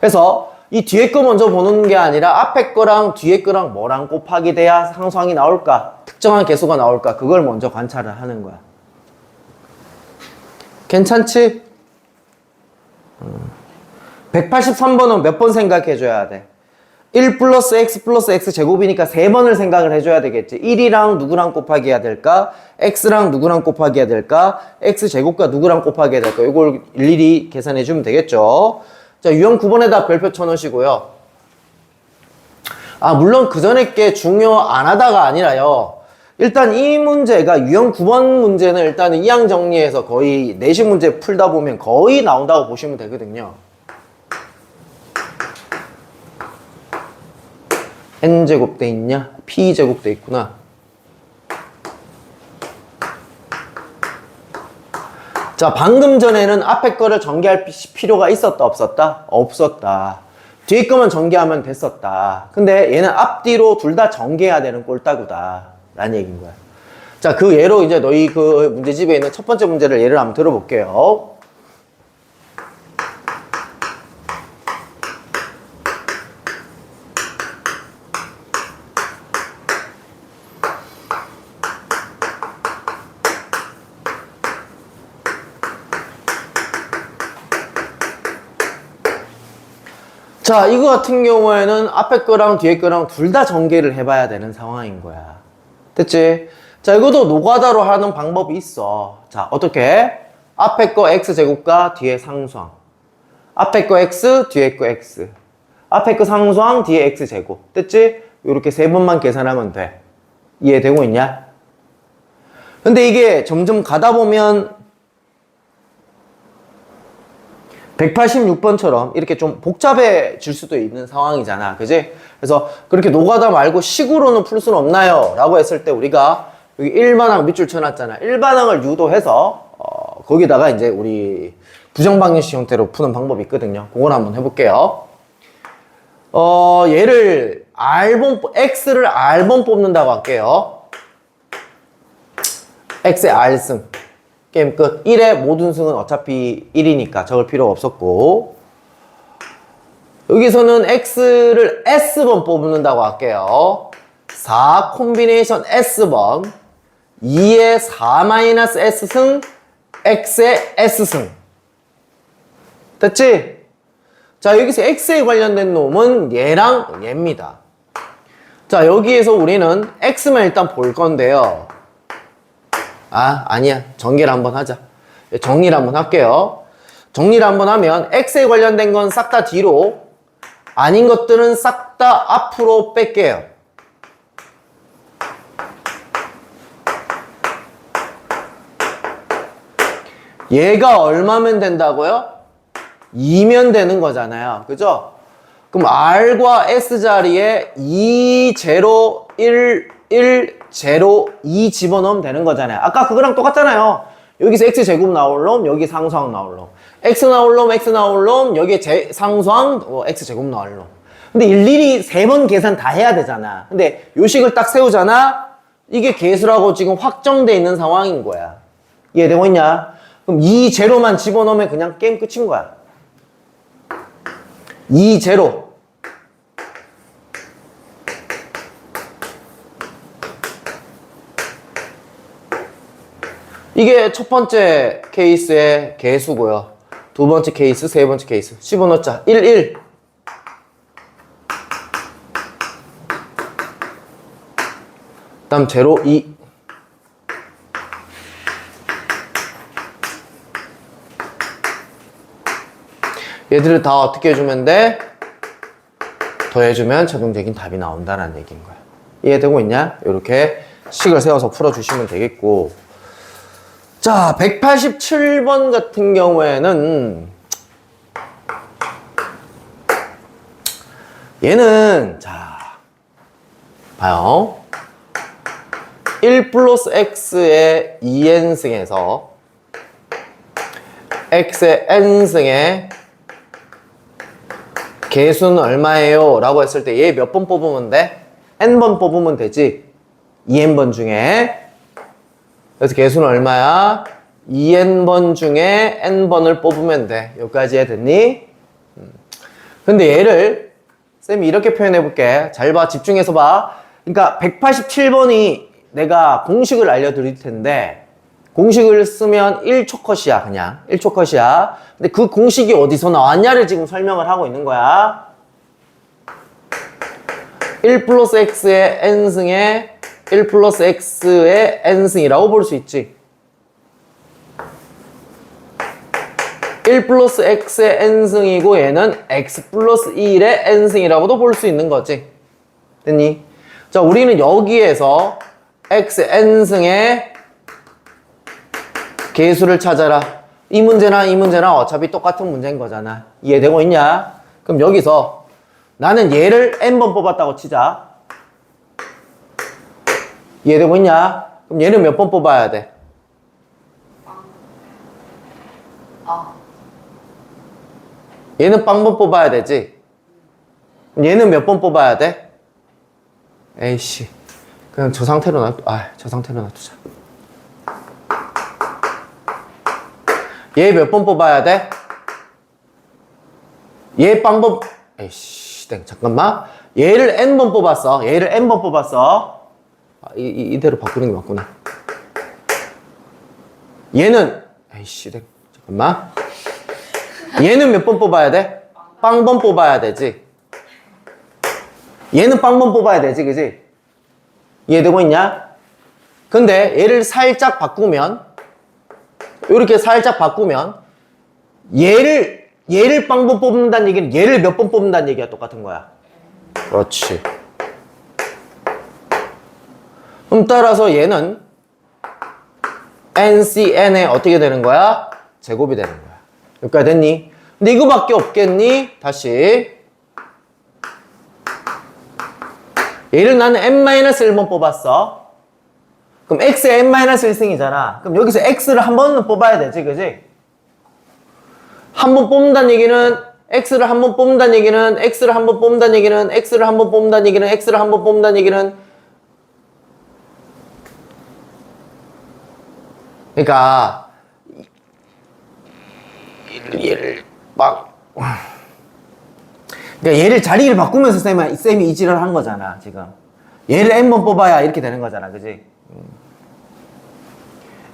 그래서 이 뒤에 거 먼저 보는 게 아니라 앞에 거랑 뒤에 거랑 뭐랑 곱하기 돼야 상수항이 나올까? 특정한 개수가 나올까? 그걸 먼저 관찰을 하는 거야. 괜찮지? 183번은 몇 번 생각해 줘야 돼? 1 플러스 x 제곱이니까 3번을 생각을 해줘야 되겠지. 1이랑 누구랑 곱하기 해야 될까? x랑 누구랑 곱하기 해야 될까? x제곱과 누구랑 곱하기 해야 될까? 이걸 일일이 계산해 주면 되겠죠. 자, 유형 9번에다 별표 쳐놓으시고요. 물론 그 전에 게 중요 안 하다가 아니라요. 일단 이 문제가 유형 9번 문제는 일단은 이항 정리해서 거의 내신 문제 풀다 보면 거의 나온다고 보시면 되거든요. n제곱 돼 있냐? p제곱 돼 있구나. 자, 방금 전에는 앞에 거를 전개할 필요가 있었다 없었다? 없었다. 뒤에 거만 전개하면 됐었다. 근데 얘는 앞뒤로 둘 다 전개해야 되는 꼴따구다 라는 얘기인 거야. 자, 그 예로 이제 너희 그 문제집에 있는 첫 번째 문제를 예를 한번 들어볼게요. 자, 이거 같은 경우에는 앞에 거랑 뒤에 거랑 둘 다 전개를 해봐야 되는 상황인 거야. 됐지? 자, 이것도 노가다로 하는 방법이 있어. 자, 어떻게? 앞에 거 x제곱과 뒤에 상수항. 앞에 거 x, 뒤에 거 x. 앞에 거 상수항, 뒤에 x제곱. 됐지? 이렇게 3번만 계산하면 돼. 이해되고 있냐? 근데 이게 점점 가다 보면 186번처럼 이렇게 좀 복잡해질 수도 있는 상황이잖아. 그지? 그래서 그렇게 노가다 말고 식으로는 풀 수는 없나요? 라고 했을 때 우리가 여기 일반항 밑줄 쳐놨잖아. 일반항을 유도해서 거기다가 이제 우리 부정방정식 형태로 푸는 방법이 있거든요. 그걸 한번 해볼게요. 얘를 x를 R번 뽑는다고 할게요. x의 R승. 게임 끝. 1의 모든 승은 어차피 1이니까 적을 필요가 없었고, 여기서는 x를 s번 뽑는다고 할게요. 4 콤비네이션 s번 2의 4-s승 x의 s승. 됐지? 자, 여기서 x에 관련된 놈은 얘랑 얘입니다. 자, 여기에서 우리는 x만 일단 볼 건데요. 아니야. 전개를 한번 하자. 정리를 한번 할게요. 정리를 한번 하면 x에 관련된 건 싹 다 뒤로, 아닌 것들은 싹 다 앞으로 뺄게요. 얘가 얼마면 된다고요? 2면 되는 거잖아요. 그죠? 그럼 r과 s 자리에 2, 0, 1, 0, 2 집어넣으면 되는 거잖아요. 아까 그거랑 똑같잖아요. 여기서 x제곱 나올 놈, 여기 상수항 나올 놈. x 나올 놈, 여기에 상수항, x제곱 나올 놈. 근데 일일이 3번 계산 다 해야 되잖아. 근데 요식을 딱 세우잖아? 이게 개수라고 지금 확정돼 있는 상황인 거야. 이해되고 있냐? 그럼 2, 0만 집어넣으면 그냥 게임 끝인 거야. 2, 0. 이게 첫 번째 케이스의 개수고요. 두 번째 케이스, 세 번째 케이스. 집어넣자. 1, 1. 다음 제로, 2. 얘들을 다 어떻게 해주면 돼? 더해주면 최종적인 답이 나온다라는 얘기인 거야. 이해되고 있냐? 이렇게 식을 세워서 풀어주시면 되겠고. 자, 187번 같은 경우에는 얘는 자, 봐요. 1 플러스 x의 2n승에서 x의 n승의 개수는 얼마예요? 라고 했을 때 얘 몇 번 뽑으면 돼? n번 뽑으면 되지. 2n번 중에. 그래서 개수는 얼마야? 2n번 중에 n번을 뽑으면 돼. 여기까지 이해됐니? 근데 얘를 쌤이 이렇게 표현해 볼게. 잘 봐. 집중해서 봐. 그러니까 187번이 내가 공식을 알려드릴 텐데 공식을 쓰면 1초 컷이야. 그냥 1초 컷이야. 근데 그 공식이 어디서 나왔냐를 지금 설명을 하고 있는 거야. 1 플러스 x의 n승에 1 플러스 x의 n승이라고 볼 수 있지. 1 플러스 x의 n승이고 얘는 x 플러스 1의 n승이라고도 볼 수 있는 거지. 됐니? 자, 우리는 여기에서 x n승의 개수를 찾아라. 이 문제나 이 문제나 어차피 똑같은 문제인 거잖아. 이해되고 있냐? 그럼 여기서 나는 얘를 n번 뽑았다고 치자. 이해되고 있냐? 그럼 얘는 몇 번 뽑아야 돼? 얘는 빵번 뽑아야 되지. 그럼 얘는 몇 번 뽑아야 돼? 에이씨. 그냥 저 상태로 저 상태로 놔두자. 얘 몇 번 뽑아야 돼? 얘 빵번, 에이씨, 잠깐만. 얘를 n번 뽑았어. 얘를 n번 뽑았어. 이대로 바꾸는 게 맞구나. 얘는, 에이씨, 잠깐만. 얘는 몇 번 뽑아야 돼? 빵번 뽑아야 되지. 얘는 빵번 뽑아야 되지, 그지? 이해되고 있냐? 근데 얘를 살짝 바꾸면, 이렇게 살짝 바꾸면, 얘를 빵번 뽑는다는 얘기는 얘를 몇 번 뽑는다는 얘기가 똑같은 거야. 그렇지. 그럼 따라서 얘는 NCN에 어떻게 되는 거야? 제곱이 되는 거야. 여기까지 됐니? 근데 이거밖에 없겠니? 다시. 얘를 나는 n-1번 뽑았어. 그럼 x의 n-1승이잖아. 그럼 여기서 x를 한 번은 뽑아야 되지, 그지? 한 번 뽑는다는 얘기는 x를 한 번 뽑는다는 얘기는 x를 한 번 뽑는다는 얘기는 x를 한 번 뽑는다는 얘기는 x를 한 번 뽑는다는 얘기는 그러니까 얘를 막 그러니까 얘를 자리를 바꾸면서 쌤이 이 지랄을 한 거잖아, 지금. 얘를 n번 뽑아야 이렇게 되는 거잖아, 그지?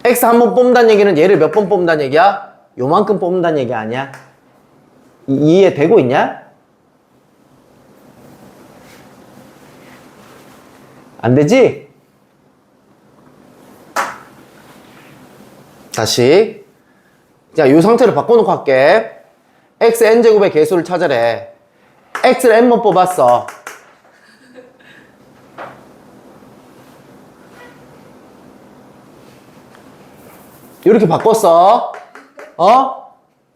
x 한 번 뽑는다는 얘기는 얘를 몇 번 뽑는다는 얘기야? 요만큼 뽑는다는 얘기 아니야? 이해되고 있냐? 안 되지? 다시. 자, 이 상태로 바꿔놓고 할게. x n제곱의 개수를 찾으래. x를 n번 뽑았어. 이렇게 바꿨어.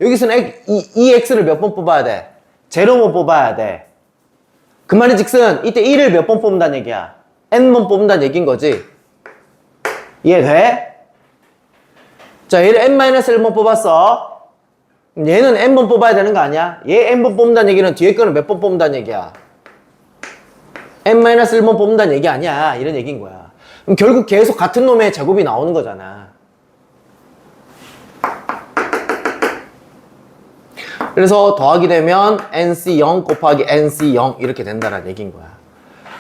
여기서는 이 x를 몇 번 뽑아야 돼? 제로번 뽑아야 돼. 그 말이 즉슨 이때 1을 몇 번 뽑는다는 얘기야? n번 뽑는다는 얘기인 거지. 이해돼? 자, 얘를 n-1번 뽑았어. 그럼 얘는 n번 뽑아야 되는 거 아니야? 얘 n번 뽑는다는 얘기는 뒤에 거는 몇 번 뽑는다는 얘기야? n-1번 뽑는다는 얘기 아니야. 이런 얘기인 거야. 그럼 결국 계속 같은 놈의 제곱이 나오는 거잖아. 그래서 더하기 되면 nc0 곱하기 nc0 이렇게 된다는 얘기인 거야.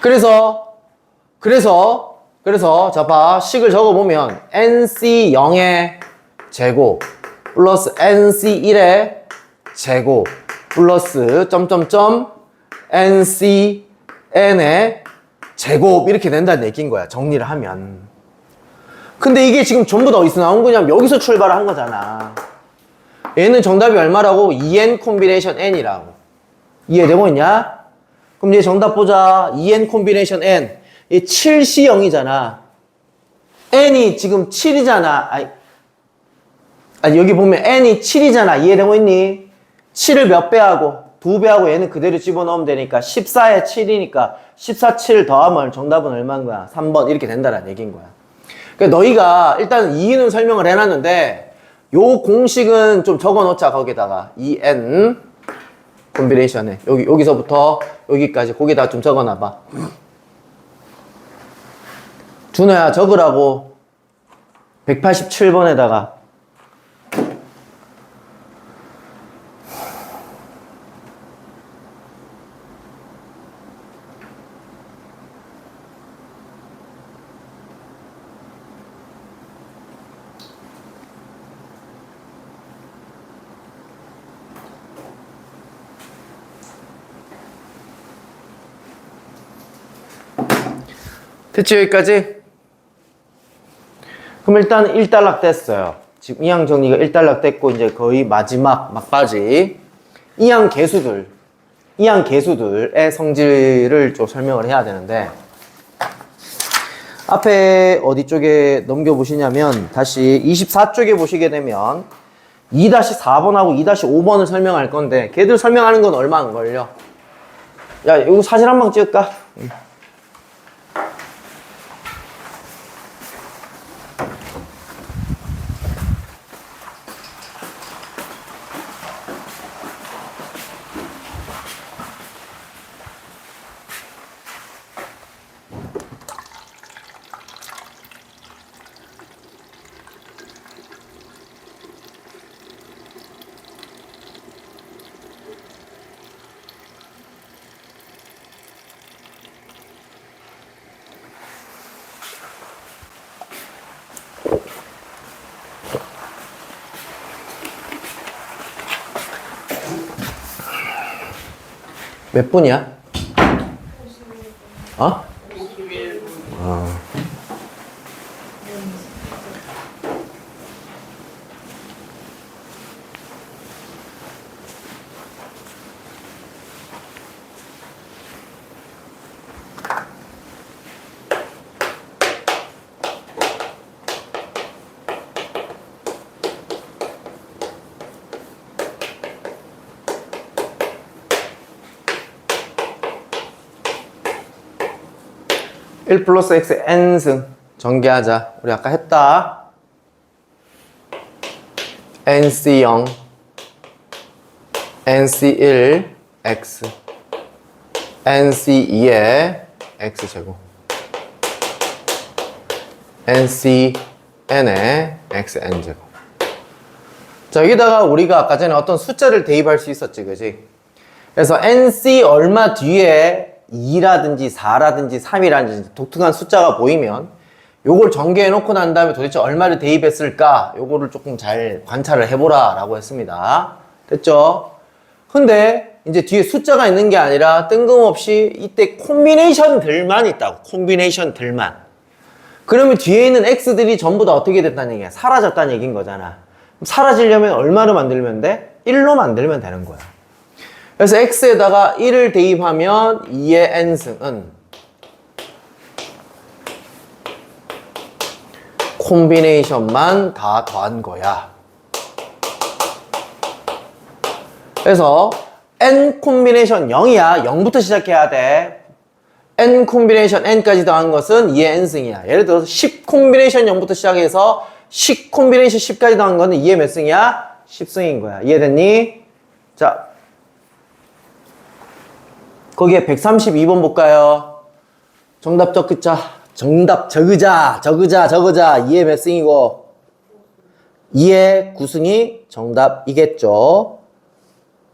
그래서 그래서 자 봐. 식을 적어보면 NC0의 제곱 플러스 NC1의 제곱 플러스 점점점 NCN의 제곱 이렇게 된다는 얘기인 거야. 정리를 하면. 근데 이게 지금 전부 다 어디서 나온 거냐면 여기서 출발을 한 거잖아. 얘는 정답이 얼마라고? 2n 콤비네이션 n이라고. 이해되고 있냐? 그럼 이제 정답 보자. 2n 콤비네이션 n. 이 7C 0이잖아. n이 지금 7이잖아. 아니, 여기 보면 n이 7이잖아. 이해되고 있니? 7을 몇 배 하고? 2배 하고 얘는 그대로 집어넣으면 되니까 14에 7이니까 14, 7 더하면 정답은 얼마인 거야? 3번 이렇게 된다는 얘기인 거야. 그러니까 너희가 일단 이유는 설명을 해놨는데 요 공식은 좀 적어놓자. 거기다가 2n 콤비네이션에 여기서부터 여기까지 거기다가 좀 적어놔봐. 준호야 적으라고. 187번에다가 됐지? 여기까지? 그럼 일단 1단락 됐어요. 지금 이항 정리가 1단락 됐고 이제 거의 마지막 막바지 이항 개수들의 성질을 좀 설명을 해야 되는데 앞에 어디 쪽에 넘겨보시냐면 다시 24쪽에 보시게 되면 2-4번하고 2-5번을 설명할 건데 걔들 설명하는 건 얼마 안 걸려. 야 이거 사진 한 방 찍을까? '몇 분이야? 어? 1 플러스 x n승 전개하자. 우리 아까 했다. nc0 nc1 x nc2의 x제곱 ncn의 xn제곱. 자, 여기다가 우리가 아까 전에 어떤 숫자를 대입할 수 있었지, 그지? 그래서 nc 얼마 뒤에 2라든지 4라든지 3이라든지 독특한 숫자가 보이면 요걸 전개해 놓고 난 다음에 도대체 얼마를 대입했을까? 요거를 조금 잘 관찰을 해보라 라고 했습니다. 됐죠? 근데 이제 뒤에 숫자가 있는 게 아니라 뜬금없이 이때 콤비네이션들만 있다고. 콤비네이션들만. 그러면 뒤에 있는 x들이 전부 다 어떻게 됐다는 얘기야? 사라졌다는 얘기인 거잖아. 사라지려면 얼마로 만들면 돼? 1로 만들면 되는 거야. 그래서 x에다가 1을 대입하면 2의 n승은 콤비네이션만 다 더한 거야. 그래서 n 콤비네이션 0이야. 0부터 시작해야 돼. n 콤비네이션 n까지 더한 것은 2의 n승이야. 예를 들어서 10 콤비네이션 0부터 시작해서 10 콤비네이션 10까지 더한 거는 2의 몇 승이야? 10승인 거야. 이해됐니? 자, 거기에 132번 볼까요? 정답 적자. 정답 적으자. 2의 몇 승이고 2의 9승이 정답이겠죠.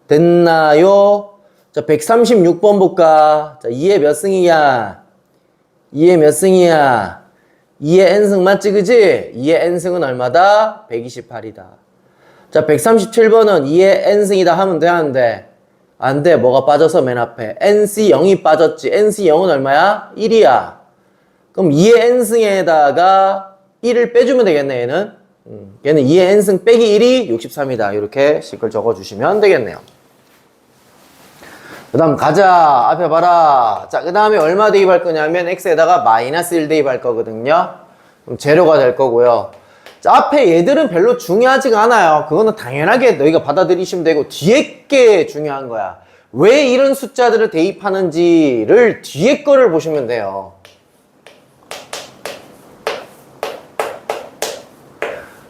됐나요? 자, 136번 볼까? 자, 2의 몇 승이야? 2의 몇 승이야? 2의 n승 맞지 그지? 2의 n승은 얼마다? 128이다. 자 137번은 2의 n승이다 하면 돼 안 돼? 안 돼. 뭐가 빠져서 맨 앞에 nc 0이 빠졌지. nc 0은 얼마야? 1이야. 그럼 2의 n승에다가 1을 빼주면 되겠네 얘는. 얘는 2의 n승 빼기 1이 63이다. 이렇게 식을 적어주시면 되겠네요. 그 다음 가자. 앞에 봐라. 자, 그 다음에 얼마 대입할 거냐면 x에다가 마이너스 1 대입할 거거든요. 그럼 제로가 될 거고요. 자, 앞에 얘들은 별로 중요하지가 않아요. 그거는 당연하게 너희가 받아들이시면 되고 뒤에 게 중요한 거야. 왜 이런 숫자들을 대입하는지를 뒤에 거를 보시면 돼요.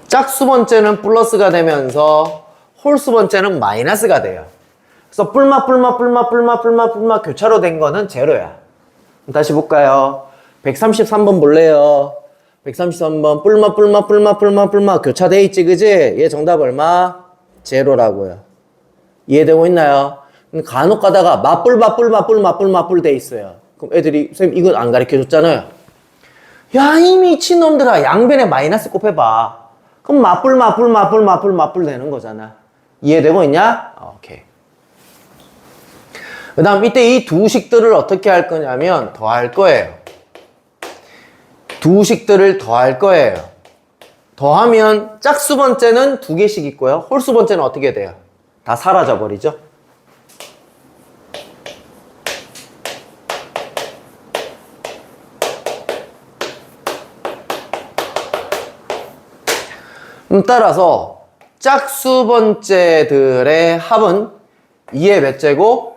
짝수 번째는 플러스가 되면서 홀수 번째는 마이너스가 돼요. 그래서 뿔마 교차로 된 거는 제로야. 다시 볼까요? 133번 볼래요? 133번 뿔마 교차돼 있지 그지? 얘 정답 얼마? 제로라고요. 이해되고 있나요? 간혹 가다가 맞뿔 돼 있어요. 그럼 애들이 선생님 이건 안 가르쳐 줬잖아요. 야 이 미친놈들아 양변에 마이너스 곱해봐. 그럼 맞뿔 되는 거잖아. 이해되고 있냐? 오케이. 그 다음 이때 이 두 식들을 어떻게 할 거냐면 더할 거예요. 두 식들을 더할 거예요. 더하면 짝수 번째는 두 개씩 있고요. 홀수 번째는 어떻게 돼요? 다 사라져 버리죠. 따라서 짝수 번째들의 합은 2의 몇 제곱?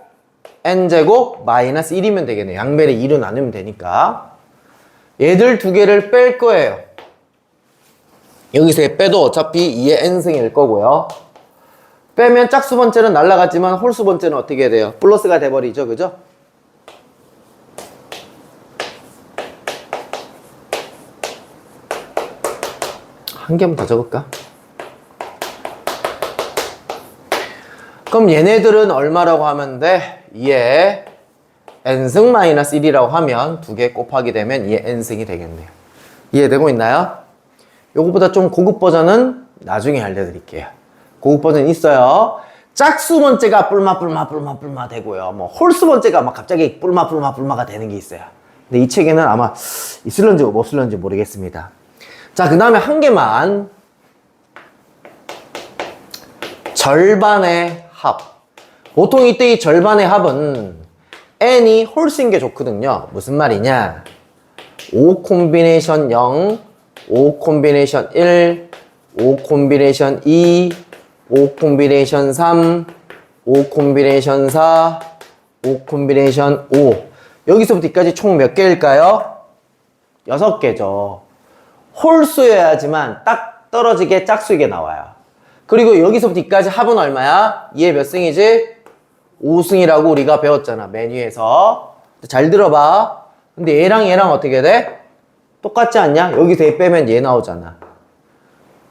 n제곱 마이너스 1이면 되겠네요. 양변에 2로 나누면 되니까. 얘들 두 개를 뺄 거예요. 여기서 빼도 어차피 2의 n승일 거고요. 빼면 짝수 번째는 날라갔지만 홀수 번째는 어떻게 돼요? 플러스가 돼버리죠. 그죠? 한 개만 더 적을까? 그럼 얘네들은 얼마라고 하면 돼? 2의 n승 마이너스 1이라고 하면 두 개 곱하게 되면 2의 n승이 되겠네요. 이해되고 있나요? 요거보다 좀 고급 버전은 나중에 알려드릴게요. 고급 버전 있어요. 짝수 번째가 뿔마 되고요. 뭐 홀수 번째가 막 갑자기 뿔마가 되는 게 있어요. 근데 이 책에는 아마 있을런지 없을런지 모르겠습니다. 자, 그 다음에 한 개만. 절반의 합. 보통 이때 이 절반의 합은 n이 홀수인 게 좋거든요. 무슨 말이냐? 5 콤비네이션 0, 5 콤비네이션 1, 5 콤비네이션 2, 5 콤비네이션 3, 5 콤비네이션 4, 5 콤비네이션 5. 여기서부터 여기까지 총 몇 개일까요? 6개죠. 홀수여야지만 딱 떨어지게 짝수이게 나와요. 그리고 여기서부터 여기까지 합은 얼마야? 얘 몇 승이지? 5승이라고 우리가 배웠잖아. 메뉴에서. 잘 들어봐. 근데 얘랑 어떻게 돼? 똑같지 않냐? 여기서 얘 빼면 얘 나오잖아.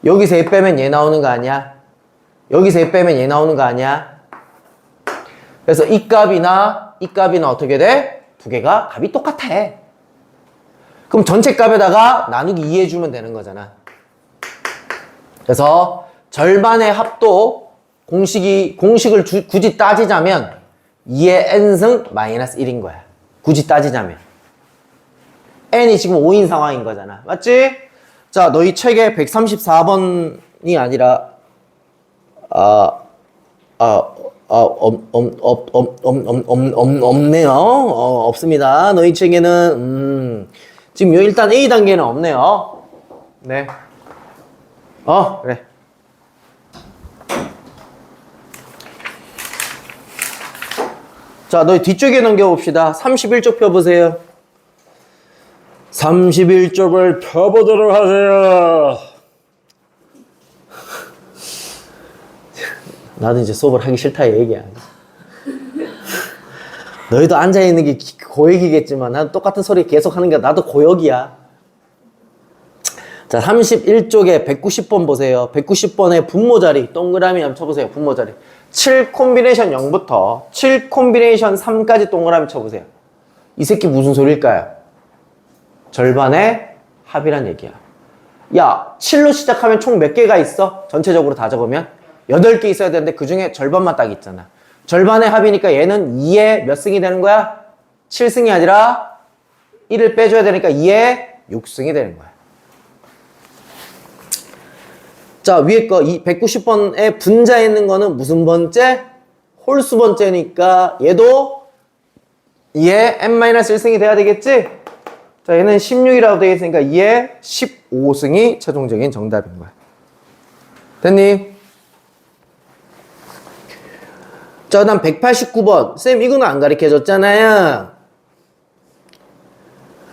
여기서 얘 빼면 얘 나오는 거 아니야? 여기서 얘 빼면 얘 나오는 거 아니야? 그래서 이 값이나 어떻게 돼? 두 개가 값이 똑같아. 그럼 전체 값에다가 나누기 2 해주면 되는 거잖아. 그래서 절반의 합도 공식을 굳이 따지자면 2의 n승 마이너스 1인 거야. 굳이 따지자면. n이 지금 5인 상황인 거잖아. 맞지? 자, 너희 책에 134번이 아니라 없네요. 없습니다. 너희 책에는 지금 일단 A 단계는 없네요. 네. 그래. 자, 너희 뒤쪽에 넘겨봅시다. 31쪽 펴보세요. 31쪽을 펴보도록 하세요. 나도 이제 수업을 하기 싫다 이 얘기야. 너희도 앉아있는 게 고역이겠지만 난 똑같은 소리 계속 하는 게 나도 고역이야. 자, 31쪽에 190번 보세요. 190번에 분모 자리 동그라미 한번 쳐보세요. 분모 자리 7 콤비네이션 0부터 7 콤비네이션 3까지 동그라미 쳐보세요. 이 새끼 무슨 소리일까요? 절반의 합이란 얘기야. 야, 7로 시작하면 총 몇 개가 있어? 전체적으로 다 적으면 8개 있어야 되는데 그 중에 절반만 딱 있잖아. 절반의 합이니까 얘는 2에 몇 승이 되는 거야? 7승이 아니라 1을 빼줘야 되니까 2에 6승이 되는 거야. 자, 위에 거 190번에 분자에 있는 거는 무슨 번째? 홀수 번째니까 얘도 2에 n-1승이 돼야 되겠지? 자, 얘는 16이라고 되어 있으니까 2에 15승이 최종적인 정답인 거야. 됐니? 자, 그 다음 189번. 쌤, 이거는 안 가르쳐줬잖아요.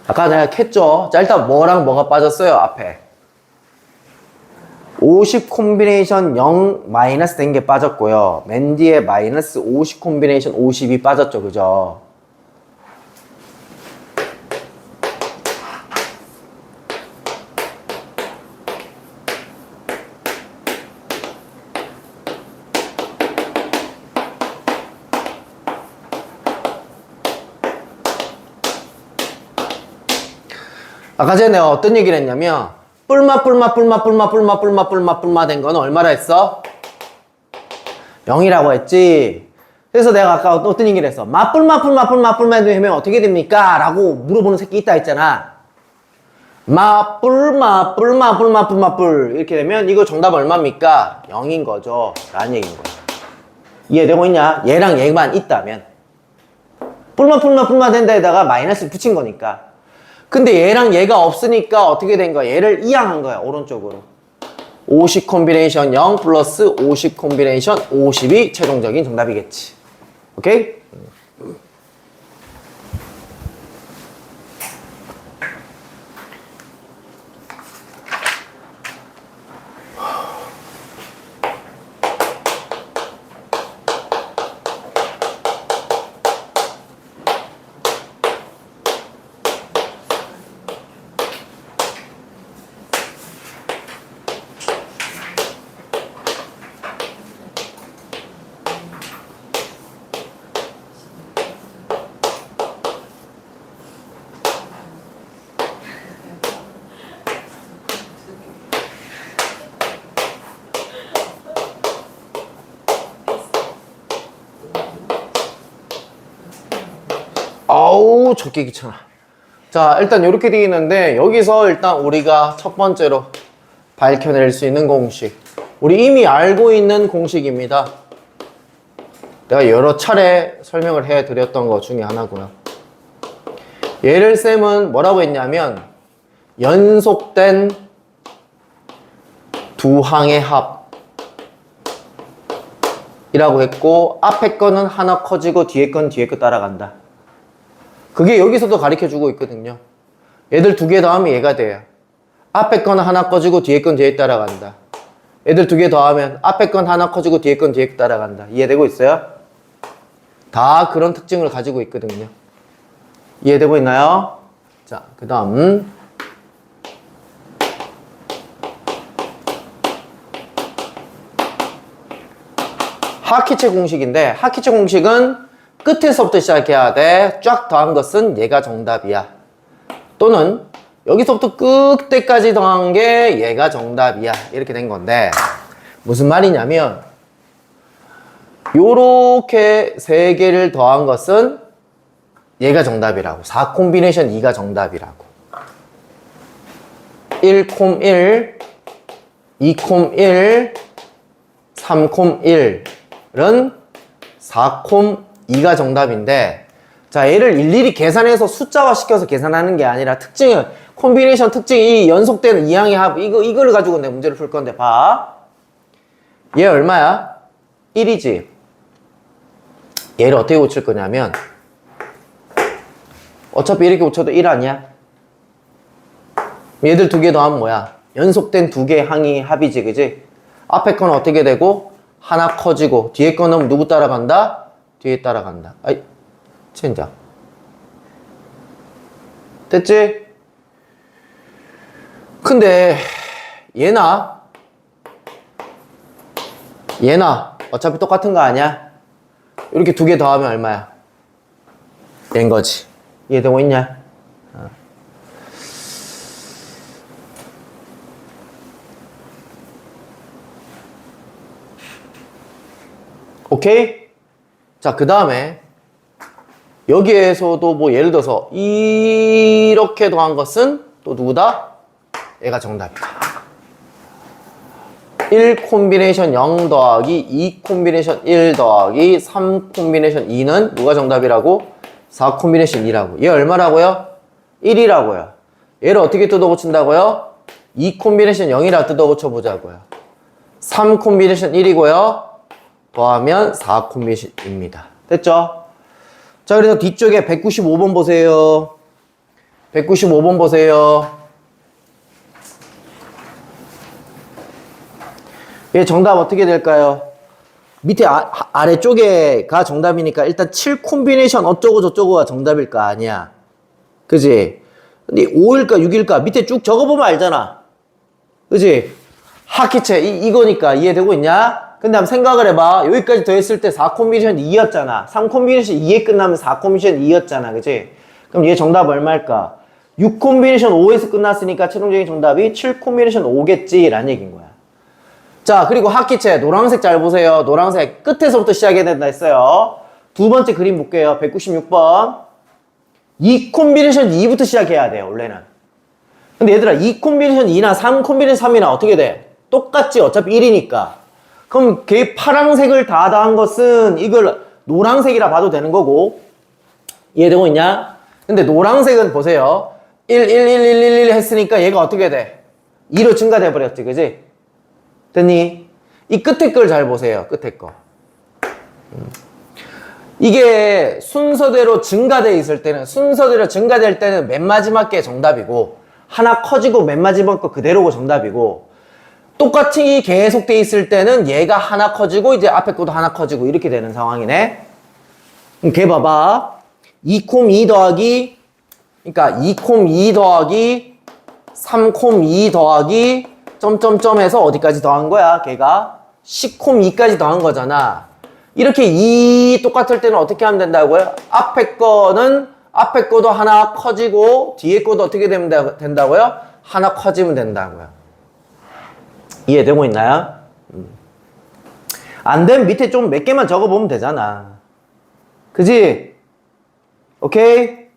아까 내가 캤죠? 자, 일단 뭐랑 뭐가 빠졌어요, 앞에. 50 콤비네이션 0 마이너스 된 게 빠졌고요. 맨 뒤에 마이너스 50 콤비네이션 50이 빠졌죠, 그죠? 아까 전에 내가 어떤 얘기를 했냐면 뿔마 된 거는 얼마라 했어? 0이라고 했지. 그래서 내가 아까 어떤 얘기를 했어? 마뿔마 되면 어떻게 됩니까? 라고 물어보는 새끼 있다 했잖아. 뿔 이렇게 되면 이거 정답 얼마입니까? 0인 거죠 라는 얘기인 거야. 이해되고 있냐? 얘랑 얘만 있다면 뿔마 된 데다가 마이너스 붙인 거니까. 근데 얘랑 얘가 없으니까 어떻게 된 거야? 얘를 이항한 거야, 오른쪽으로. 50 콤비네이션 0 플러스 50 콤비네이션 50이 최종적인 정답이겠지. 오케이? 아우, 적게 귀찮아. 자, 일단 이렇게 되어 있는데 여기서 일단 우리가 첫 번째로 밝혀낼 수 있는 공식, 우리 이미 알고 있는 공식입니다. 내가 여러 차례 설명을 해드렸던 것 중에 하나고요. 얘를 쌤은 뭐라고 했냐면 연속된 두 항의 합이라고 했고, 앞에 거는 하나 커지고 뒤에 건 뒤에 거 따라간다. 그게 여기서도 가르쳐주고 있거든요. 얘들 두 개 더하면 얘가 돼요. 앞에 건 하나 커지고 뒤에 건 뒤에 따라간다. 얘들 두 개 더하면 앞에 건 하나 커지고 뒤에 건 뒤에 따라간다. 이해되고 있어요? 다 그런 특징을 가지고 있거든요. 이해되고 있나요? 자, 그 다음 하키체 공식인데, 하키체 공식은 끝에서부터 시작해야 돼. 쫙 더한 것은 얘가 정답이야. 또는 여기서부터 끝때까지 더한 게 얘가 정답이야. 이렇게 된 건데, 무슨 말이냐면 요렇게 세 개를 더한 것은 얘가 정답이라고. 4 콤비네이션 2가 정답이라고. 1콤1, 2콤1, 3콤1은 4콤 2가 정답인데, 자, 얘를 일일이 계산해서 숫자화 시켜서 계산하는 게 아니라 특징을, 콤비네이션 특징이 연속되는 이항의 합, 이걸 가지고 내 문제를 풀 건데, 봐. 얘 얼마야? 1이지. 얘를 어떻게 고칠 거냐면, 어차피 이렇게 고쳐도 1 아니야? 얘들 두 개 더하면 뭐야? 연속된 두 개의 항의 합이지, 그지? 앞에 거는 어떻게 되고, 하나 커지고, 뒤에 거는 누구 따라간다? 뒤에 따라간다. 아이, 젠장. 됐지? 근데 얘나 어차피 똑같은 거 아니야? 이렇게 두 개 더하면 얼마야? 얘인 거지. 이해되고 있냐? 오케이? 자, 그 다음에 여기에서도 뭐 예를 들어서 이렇게 더한 것은 또 누구다? 얘가 정답이다. 1 콤비네이션 0 더하기 2 콤비네이션 1 더하기 3 콤비네이션 2는 누가 정답이라고? 4 콤비네이션 2라고. 얘 얼마라고요? 1이라고요. 얘를 어떻게 뜯어 고친다고요? 2 콤비네이션 0이라 뜯어 고쳐 보자고요. 3 콤비네이션 1이고요. 더하면 4 콤비네이션입니다. 됐죠? 자, 그래서 뒤쪽에 195번 보세요. 195번 보세요. 얘 정답 어떻게 될까요? 밑에 아래쪽에가 정답이니까 일단 7 콤비네이션 어쩌고 저쩌고가 정답일까? 아니야. 그지? 근데 5일까 6일까? 밑에 쭉 적어보면 알잖아. 그지? 하키체 이거니까 이해되고 있냐? 근데 한번 생각을 해봐. 여기까지 더했을 때 4 콤비네이션 2였잖아. 3 콤비네이션 2에 끝나면 4 콤비네이션 2였잖아. 그지? 그럼 얘 정답 얼마일까? 6 콤비네이션 5에서 끝났으니까 최종적인 정답이 7 콤비네이션 5겠지 라는 얘기인 거야. 자, 그리고 하키체 노란색 잘 보세요. 노란색 끝에서부터 시작해야 된다 했어요. 두 번째 그림 볼게요. 196번. 2 콤비네이션 2부터 시작해야 돼요, 원래는. 근데 얘들아, 2 콤비네이션 2나 3 콤비네이션 3이나 어떻게 돼? 똑같지, 어차피 1이니까. 그럼 걔 파란색을 다 더한 것은 이걸 노란색이라 봐도 되는 거고. 이해되고 있냐? 근데 노란색은 보세요. 1, 1, 1, 1, 1, 1 했으니까 얘가 어떻게 돼? 2로 증가돼 버렸지, 그지? 됐니? 이 끝에 걸 잘 보세요. 끝에 거. 이게 순서대로 증가돼 있을 때는, 순서대로 증가될 때는 맨 마지막 게 정답이고, 하나 커지고 맨 마지막 거 그대로고 정답이고, 똑같이 계속 돼 있을 때는 얘가 하나 커지고 이제 앞에 것도 하나 커지고 이렇게 되는 상황이네. 그럼 걔 봐봐. 2콤2 더하기, 그러니까 2콤2 더하기 3콤2 더하기 점점점 해서 어디까지 더한 거야? 걔가 10콤2까지 더한 거잖아. 이렇게 2 똑같을 때는 어떻게 하면 된다고요? 앞에 거도 하나 커지고 뒤에 거도 어떻게 된다고요? 하나 커지면 된다고요. 이해되고 있나요? 안 되면 밑에 좀 몇 개만 적어보면 되잖아. 그지? 오케이?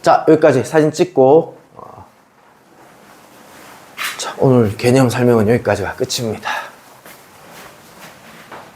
자, 여기까지 사진 찍고 자, 오늘 개념 설명은 여기까지가 끝입니다.